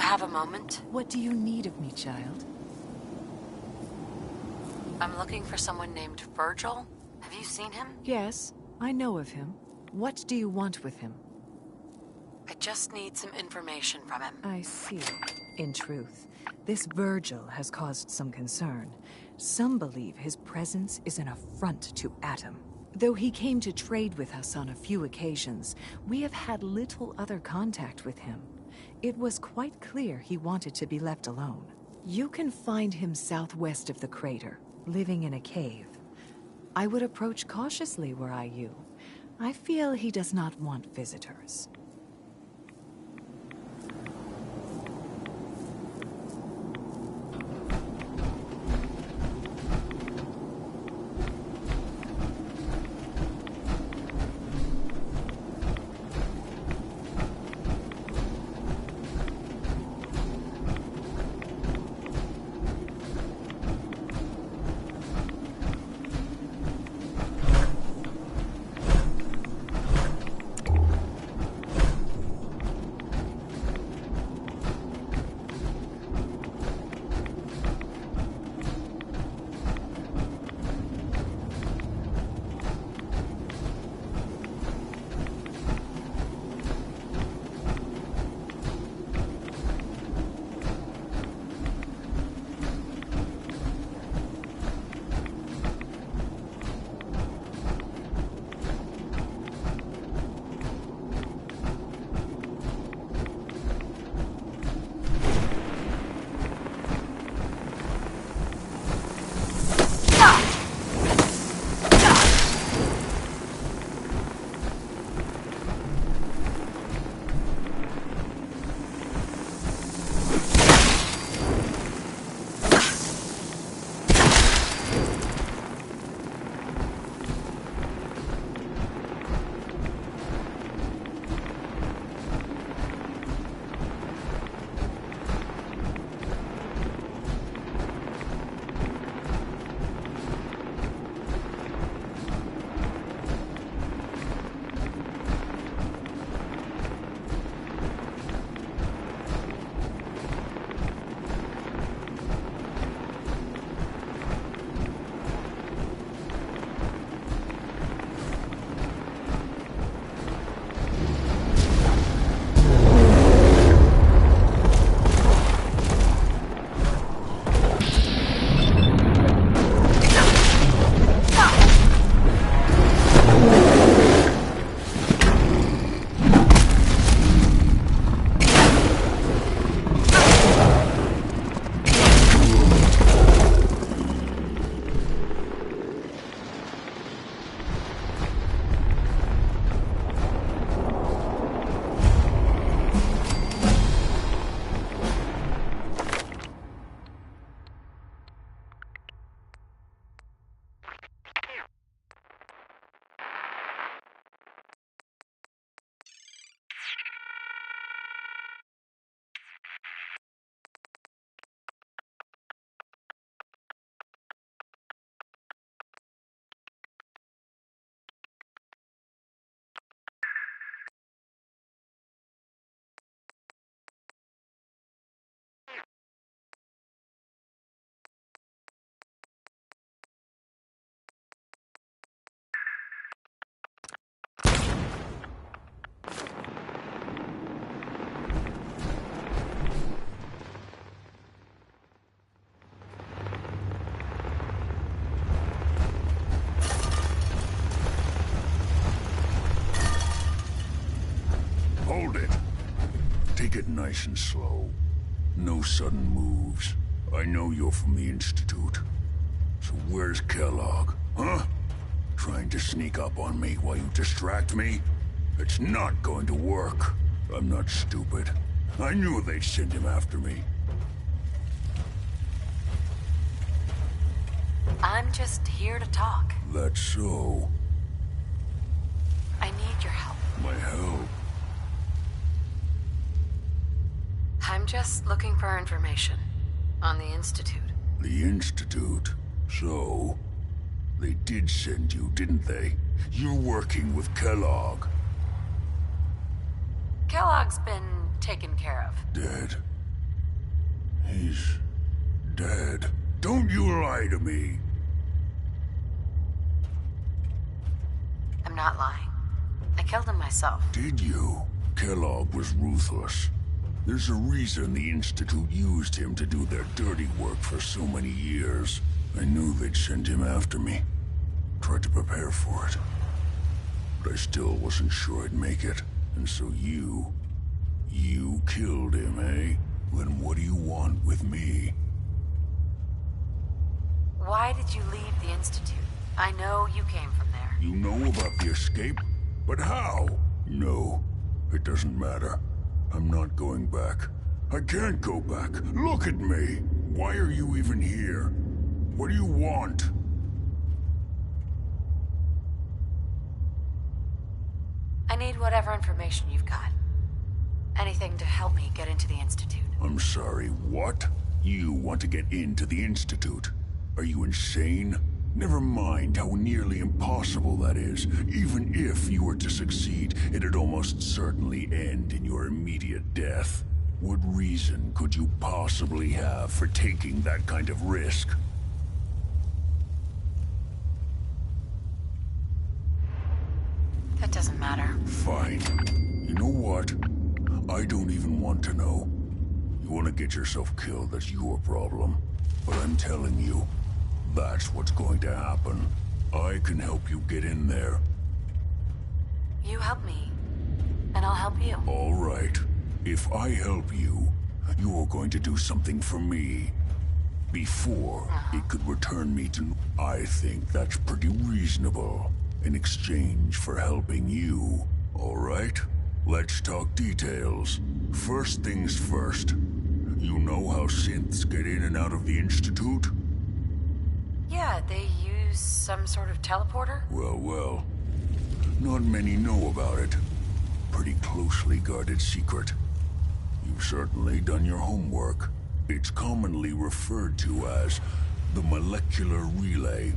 have a moment? What do you need of me, child? I'm looking for someone named Virgil. Have you seen him? Yes, I know of him. What do you want with him? I just need some information from him. I see. In truth, this Virgil has caused some concern. Some believe his presence is an affront to Atom. Though he came to trade with us on a few occasions, we have had little other contact with him. It was quite clear he wanted to be left alone. You can find him southwest of the crater, living in a cave. I would approach cautiously were I you. I feel he does not want visitors. Hold it. Take it nice and slow. No sudden moves. I know you're from the Institute. So where's Kellogg, huh? Trying to sneak up on me while you distract me? It's not going to work. I'm not stupid. I knew they'd send him after me. I'm just here to talk. That's so. I need your help. My help? I'm just looking for information on the Institute. The Institute? So? They did send you, didn't they? You're working with Kellogg. Kellogg's been taken care of. Dead? He's dead. Don't you lie to me! I'm not lying. I killed him myself. Did you? Kellogg was ruthless. There's a reason the Institute used him to do their dirty work for so many years. I knew they'd send him after me. Tried to prepare for it. But I still wasn't sure I'd make it. And so you killed him, eh? Then what do you want with me? Why did you leave the Institute? I know you came from there. You know about the escape? But how? No, it doesn't matter. I'm not going back. I can't go back. Look at me! Why are you even here? What do you want? I need whatever information you've got. Anything to help me get into the Institute. I'm sorry, what? You want to get into the Institute? Are you insane? Never mind how nearly impossible that is. Even if you were to succeed, it'd almost certainly end in your immediate death. What reason could you possibly have for taking that kind of risk? That doesn't matter. Fine. You know what? I don't even want to know. You want to get yourself killed, that's your problem. But I'm telling you, that's what's going to happen. I can help you get in there. You help me, and I'll help you. All right. If I help you, you're going to do something for me. Before it could return me to... I think that's pretty reasonable. In exchange for helping you. All right? Let's talk details. First things first. You know how synths get in and out of the Institute? Yeah, they use some sort of teleporter? Well. Not many know about it. Pretty closely guarded secret. You've certainly done your homework. It's commonly referred to as the molecular relay.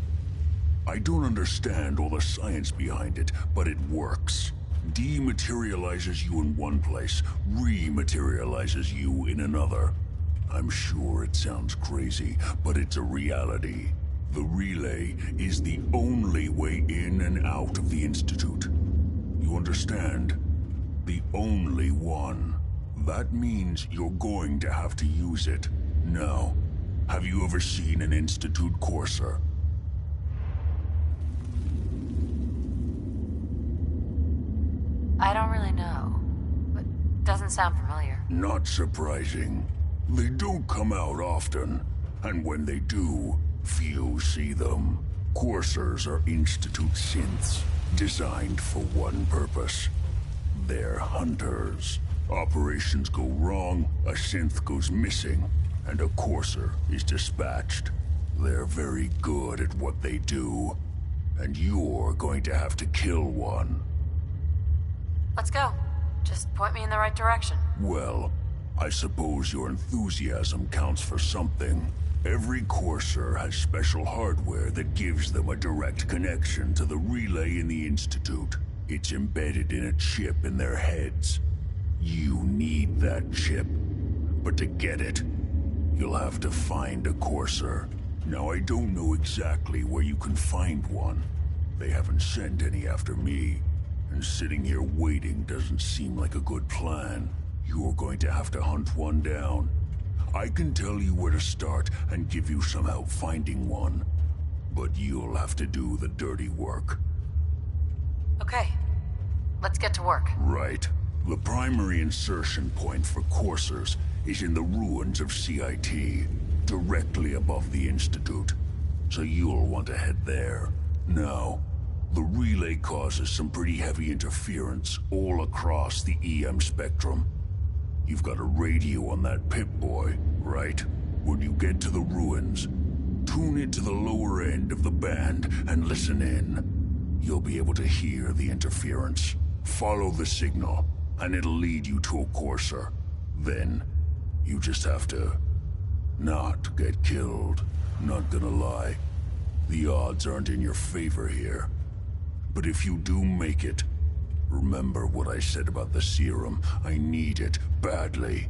I don't understand all the science behind it, but it works. Dematerializes you in one place, rematerializes you in another. I'm sure it sounds crazy, but it's a reality. The relay is the only way in and out of the Institute. You understand? The only one. That means you're going to have to use it. Now, have you ever seen an Institute courser? I don't really know, but doesn't sound familiar. Not surprising. They don't come out often, and when they do, few see them. Coursers are Institute synths, designed for one purpose. They're hunters. Operations go wrong, a synth goes missing, and a courser is dispatched. They're very good at what they do, and you're going to have to kill one. Let's go. Just point me in the right direction. Well, I suppose your enthusiasm counts for something. Every courser has special hardware that gives them a direct connection to the relay in the Institute. It's embedded in a chip in their heads. You need that chip. But to get it, you'll have to find a courser. Now, I don't know exactly where you can find one. They haven't sent any after me. And sitting here waiting doesn't seem like a good plan. You're going to have to hunt one down. I can tell you where to start and give you some help finding one. But you'll have to do the dirty work. Okay. Let's get to work. Right. The primary insertion point for coursers is in the ruins of CIT, directly above the Institute. So you'll want to head there. Now, the relay causes some pretty heavy interference all across the EM spectrum. You've got a radio on that Pip-Boy, right? When you get to the ruins, tune it to the lower end of the band and listen in. You'll be able to hear the interference. Follow the signal, and it'll lead you to a courser. Then, you just have to not get killed. Not gonna lie, the odds aren't in your favor here. But if you do make it, remember what I said about the serum. I need it badly.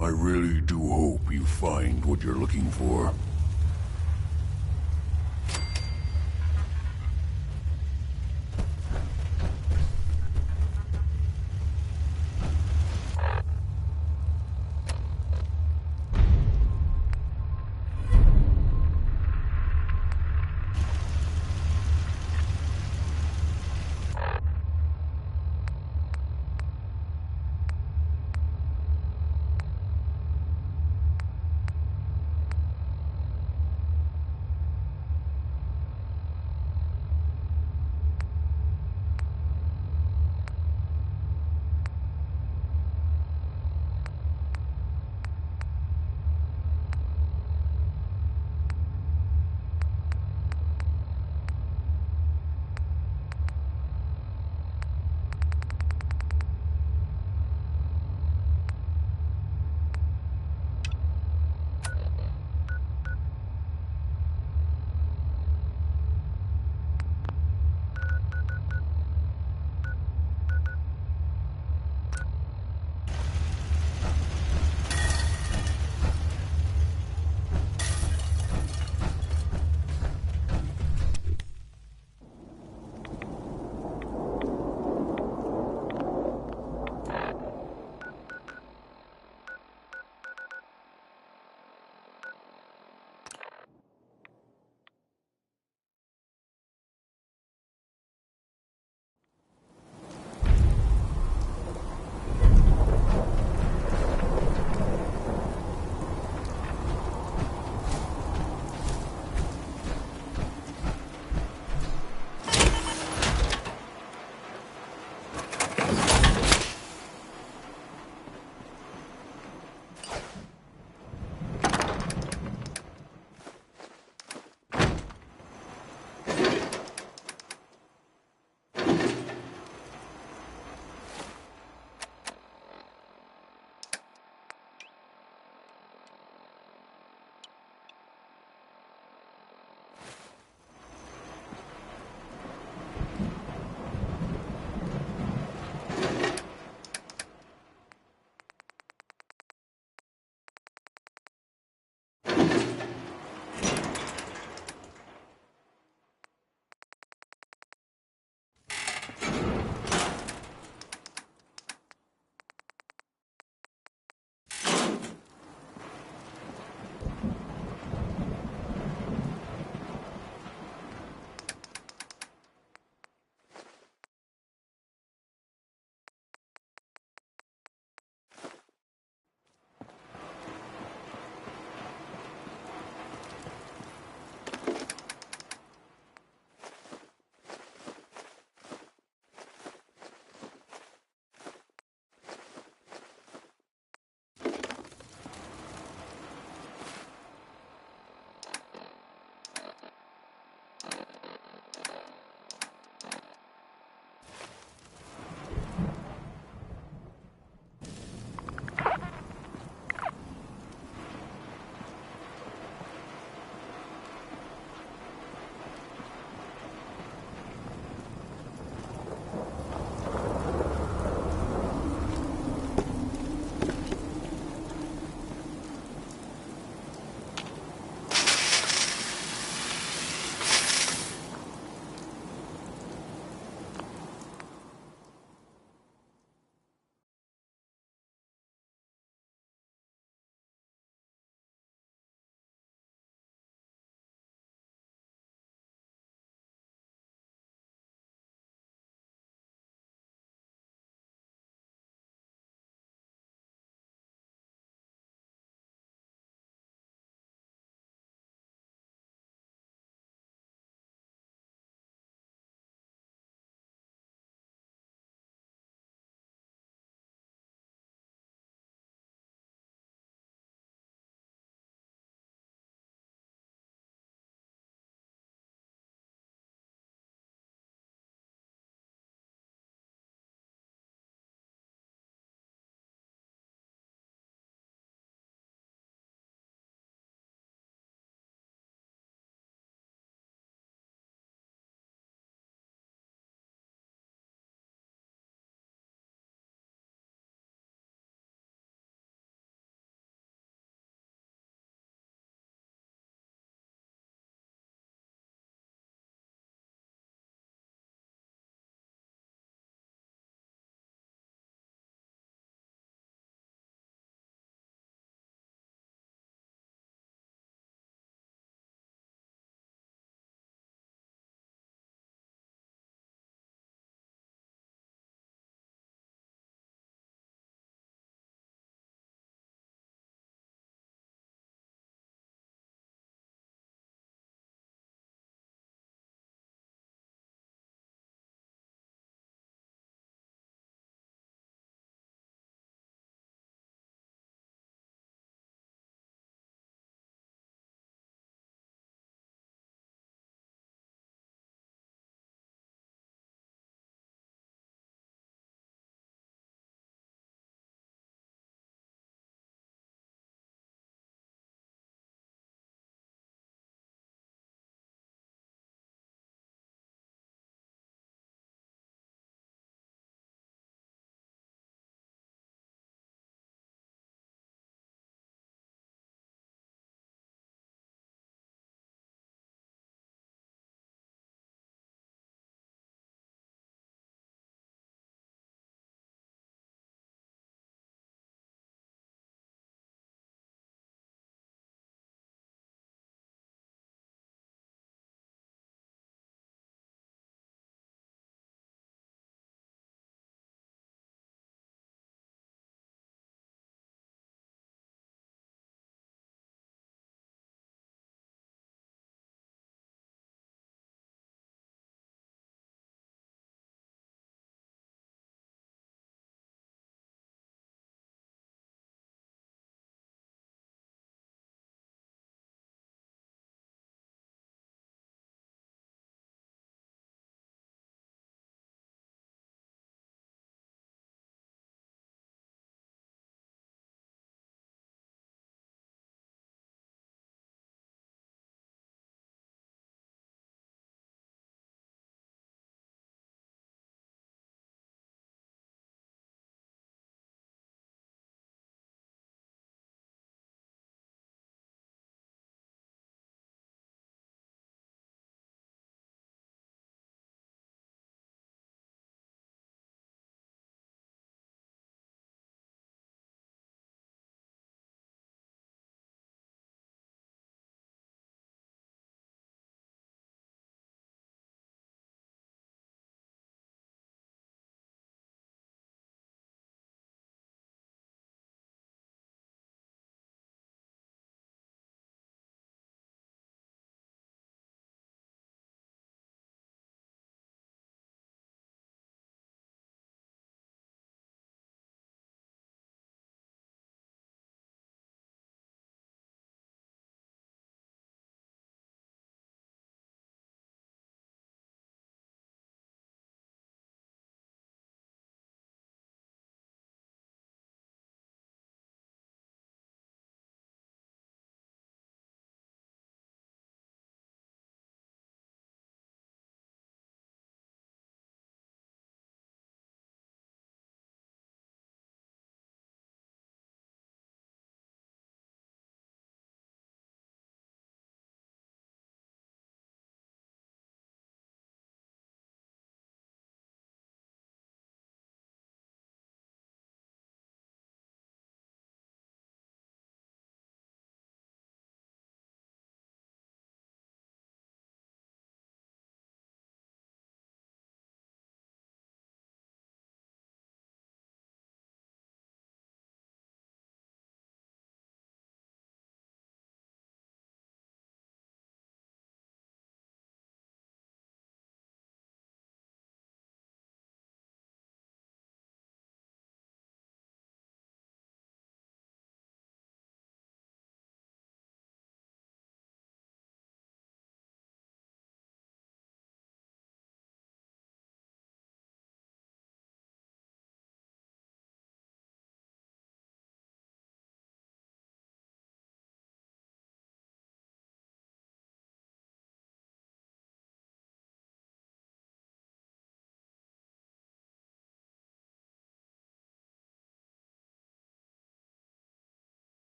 I really do hope you find what you're looking for.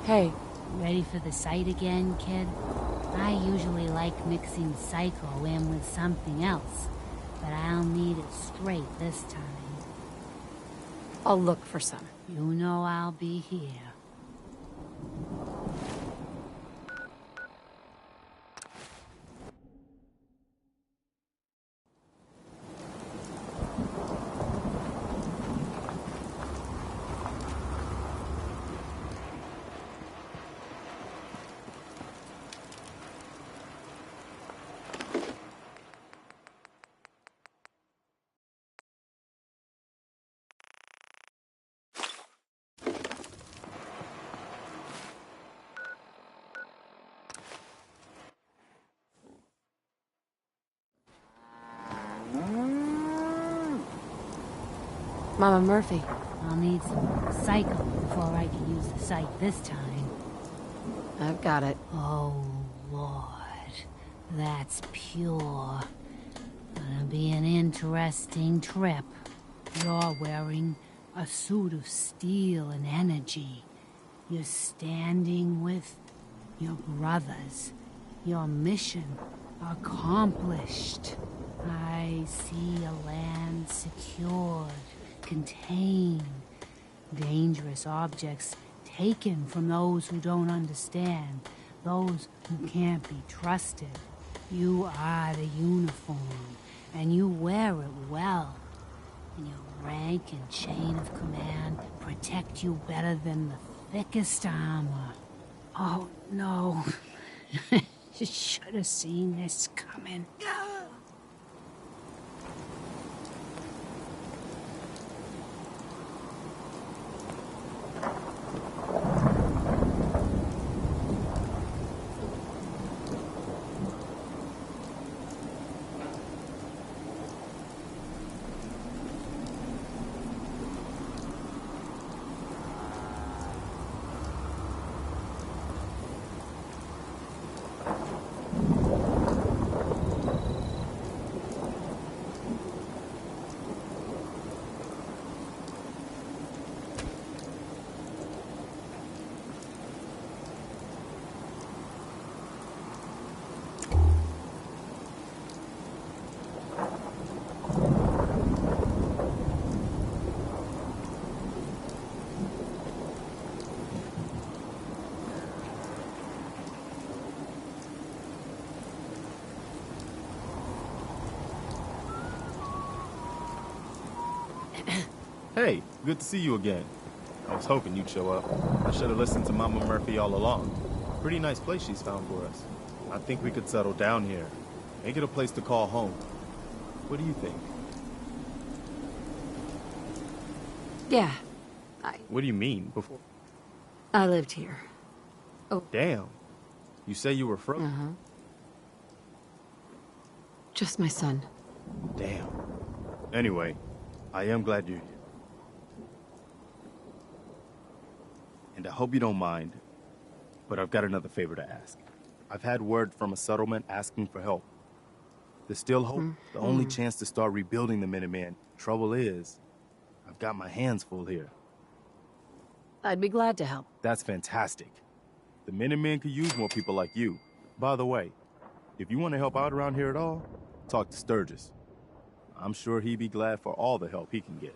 Hey. Ready for the sight again, kid? I usually like mixing Psycho in with something else, but I'll need it straight this time. I'll look for some. You know I'll be here. Mama Murphy. I'll need some Psycho before I can use the sight this time. I've got it. Oh, Lord. That's pure. Gonna be an interesting trip. You're wearing a suit of steel and energy. You're standing with your brothers. Your mission accomplished. I see a land secured, contained. Dangerous objects taken from those who don't understand, those who can't be trusted. You are the uniform, and you wear it well. And your rank and chain of command protect you better than the thickest armor. Oh, no. You should have seen this coming. Hey, good to see you again. I was hoping you'd show up. I should have listened to Mama Murphy all along. Pretty nice place she's found for us. I think we could settle down here. Make it a place to call home. What do you think? Yeah. What do you mean, before? I lived here. Oh. Damn. You say you were from? Uh-huh. Just my son. Damn. Anyway, I am glad you're here. And I hope you don't mind, but I've got another favor to ask. I've had word from a settlement asking for help. There's still hope, the only chance to start rebuilding the Minutemen. Trouble is, I've got my hands full here. I'd be glad to help. That's fantastic. The Minutemen could use more people like you. By the way, if you want to help out around here at all, talk to Sturgis. I'm sure he'd be glad for all the help he can get.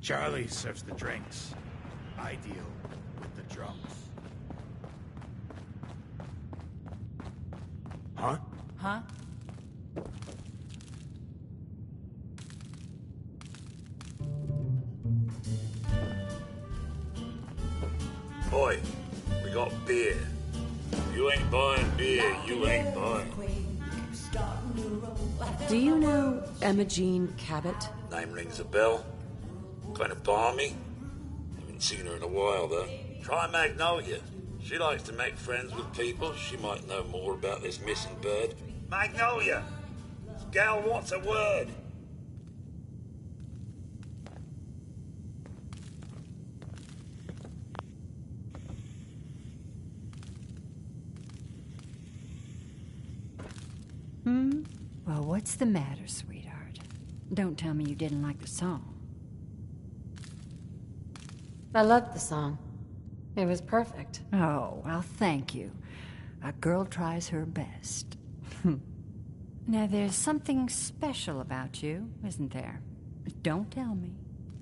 Charlie serves the drinks. I deal with the drunks. Huh? Huh? Boy, we got beer. If you ain't buying beer, you ain't buying. Do you know Emma Jean Cabot? Name rings a bell. Kind of balmy. Haven't seen her in a while, though. Try Magnolia. She likes to make friends with people. She might know more about this missing bird. Magnolia! Gal wants a word. Well, what's the matter, sweetheart? Don't tell me you didn't like the song. I loved the song. It was perfect. Oh, well, thank you. A girl tries her best. Now, there's something special about you, isn't there? Don't tell me.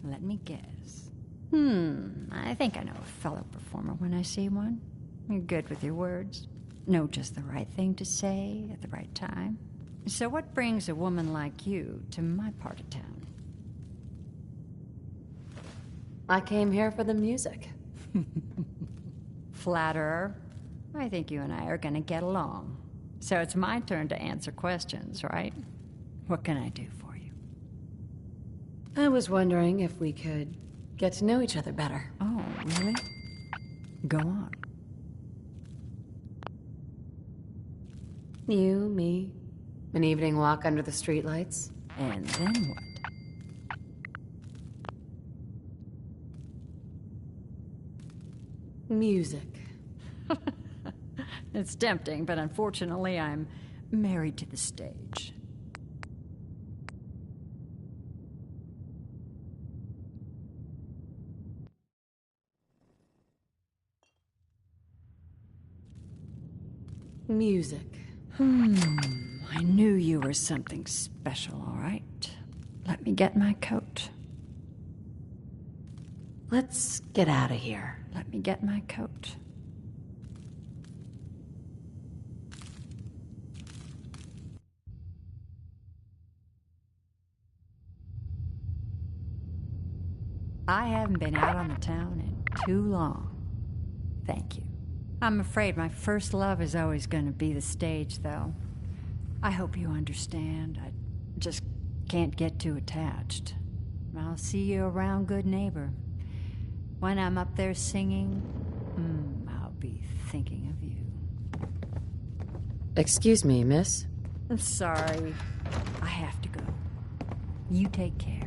Let me guess. I think I know a fellow performer when I see one. You're good with your words. Know just the right thing to say at the right time. So what brings a woman like you to my part of town? I came here for the music. Flatterer. I think you and I are gonna get along. So it's my turn to answer questions, right? What can I do for you? I was wondering if we could get to know each other better. Oh, really? Go on. You, me, an evening walk under the streetlights. And then what? Music. It's tempting, but unfortunately I'm married to the stage. Music. I knew you were something special, all right. Let me get my coat. Let's get out of here. Let me get my coat. I haven't been out on the town in too long. Thank you. I'm afraid my first love is always going to be the stage, though. I hope you understand. I just can't get too attached. I'll see you around, good neighbor. When I'm up there singing, I'll be thinking of you. Excuse me, miss. I'm sorry. I have to go. You take care.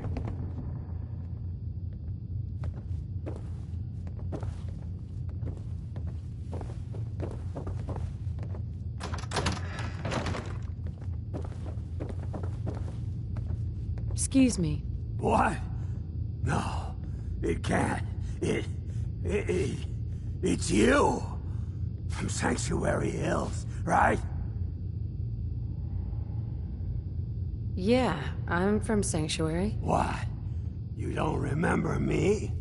Excuse me. What? No, it can't. It's you. From Sanctuary Hills, right? Yeah, I'm from Sanctuary. What? You don't remember me?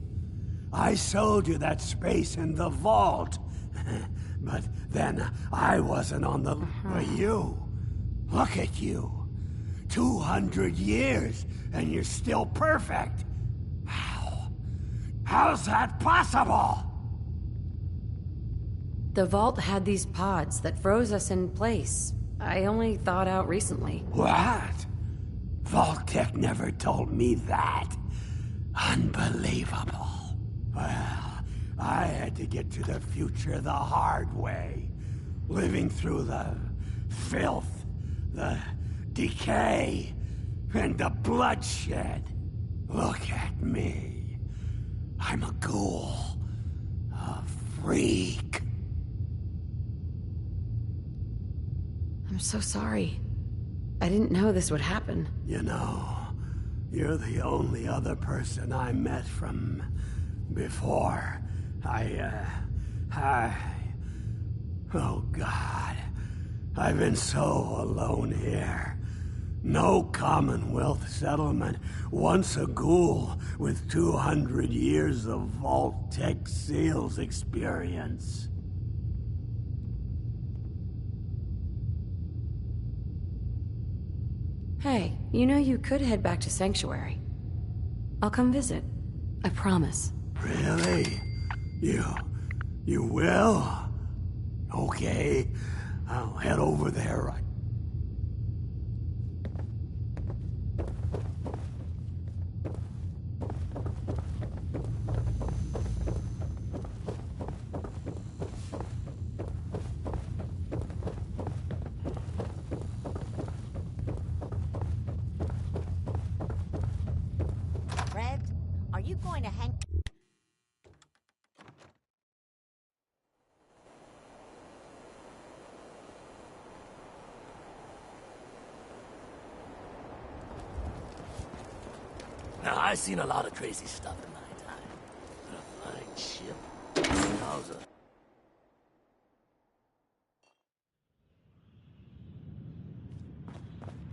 I sold you that space in the vault. But then I wasn't on the for you. Look at you. 200 years, and you're still perfect. How? How's that possible? The vault had these pods that froze us in place. I only thawed out recently. What? Vault-Tec never told me that. Unbelievable. Well, I had to get to the future the hard way. Living through the filth, the decay, and the bloodshed. Look at me. I'm a ghoul. A freak. I'm so sorry. I didn't know this would happen. You know, you're the only other person I met from before. Oh God. I've been so alone here. No Commonwealth settlement wants a ghoul with 200 years of Vault-Tec sales experience. Hey, you know you could head back to Sanctuary. I'll come visit. I promise. Really? You will? Okay, I'll head over there right. Fred, are you going to hang... Now, I've seen a lot of crazy stuff in my time. But a flying ship? Yowza.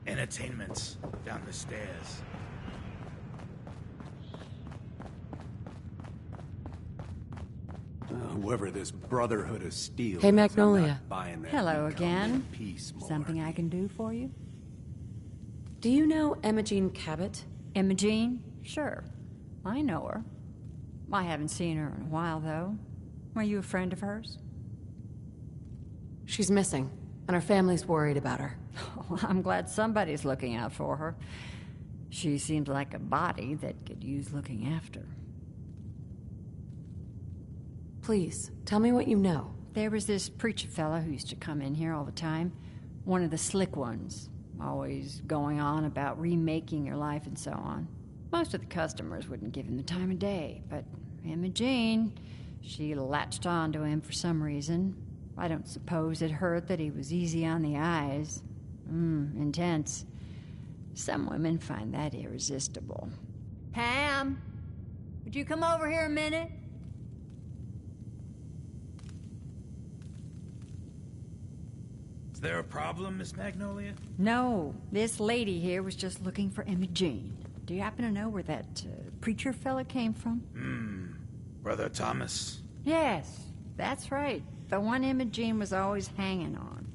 Entertainment's down the stairs. Whoever this Brotherhood of Steel Hey, is, I'm Magnolia. not buying that Hello become again. in peace Something I can do for you? Do you know Imogene Cabot? Imogene? Sure. I know her. I haven't seen her in a while, though. Are you a friend of hers? She's missing, and her family's worried about her. Well, I'm glad somebody's looking out for her. She seems like a body that could use looking after. Please, tell me what you know. There was this preacher fella who used to come in here all the time. One of the slick ones. Always going on about remaking your life and so on. Most of the customers wouldn't give him the time of day, but Imogene, she latched on to him for some reason. I don't suppose it hurt that he was easy on the eyes. Intense. Some women find that irresistible. Pam, would you come over here a minute? Is there a problem, Miss Magnolia? No, this lady here was just looking for Imogene. Do you happen to know where that preacher fella came from? Brother Thomas. Yes, that's right. The one Imogene was always hanging on.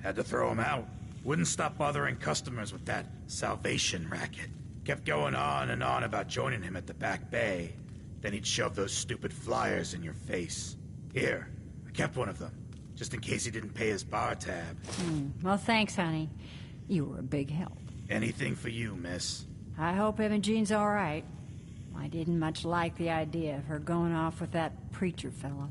Had to throw him out. Wouldn't stop bothering customers with that salvation racket. Kept going on and on about joining him at the back bay. Then he'd shove those stupid flyers in your face. Here, I kept one of them, just in case he didn't pay his bar tab. Well, thanks, honey. You were a big help. Anything for you, miss. I hope Imogene's all right. I didn't much like the idea of her going off with that preacher fella.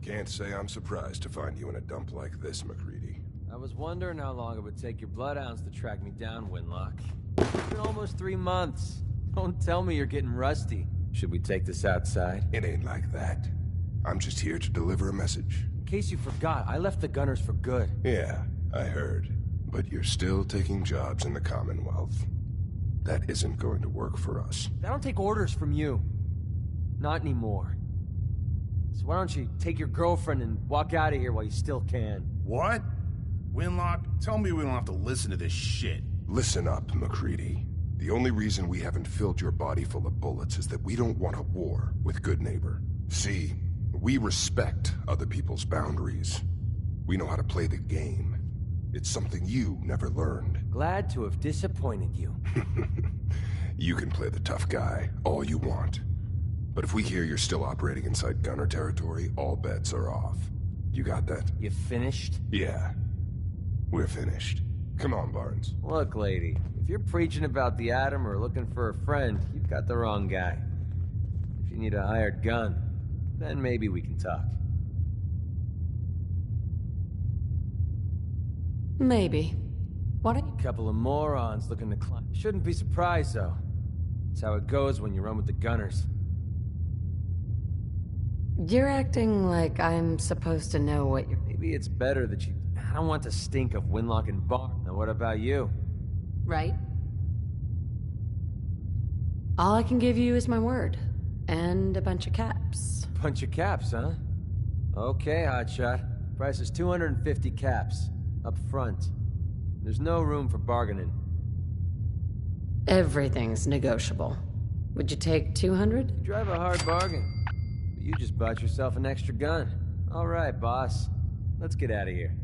Can't say I'm surprised to find you in a dump like this, MacReady. I was wondering how long it would take your bloodhounds to track me down, Winlock. It's been almost 3 months. Don't tell me you're getting rusty. Should we take this outside? It ain't like that. I'm just here to deliver a message. In case you forgot, I left the Gunners for good. Yeah, I heard. But you're still taking jobs in the Commonwealth. That isn't going to work for us. I don't take orders from you. Not anymore. So why don't you take your girlfriend and walk out of here while you still can? What? Winlock, tell me we don't have to listen to this shit. Listen up, MacReady. The only reason we haven't filled your body full of bullets is that we don't want a war with Good Neighbor. See, we respect other people's boundaries. We know how to play the game. It's something you never learned. Glad to have disappointed you. You can play the tough guy all you want. But if we hear you're still operating inside Gunner territory, all bets are off. You got that? You finished? Yeah. We're finished. Come on, Barnes. Look, lady, if you're preaching about the Atom or looking for a friend, you've got the wrong guy. If you need a hired gun, then maybe we can talk. Maybe. What? Couple of morons looking to climb. Shouldn't be surprised, though. That's how it goes when you run with the Gunners. You're acting like I'm supposed to know what you're... Maybe it's better that you... I don't want to stink of Winlock and Bar. Now what about you? Right? All I can give you is my word. And a bunch of caps. Bunch of caps, huh? Okay, hotshot. Price is 250 caps. up front. There's no room for bargaining. Everything's negotiable. Would you take 200? You drive a hard bargain, but you just bought yourself an extra gun. All right, boss. Let's get out of here.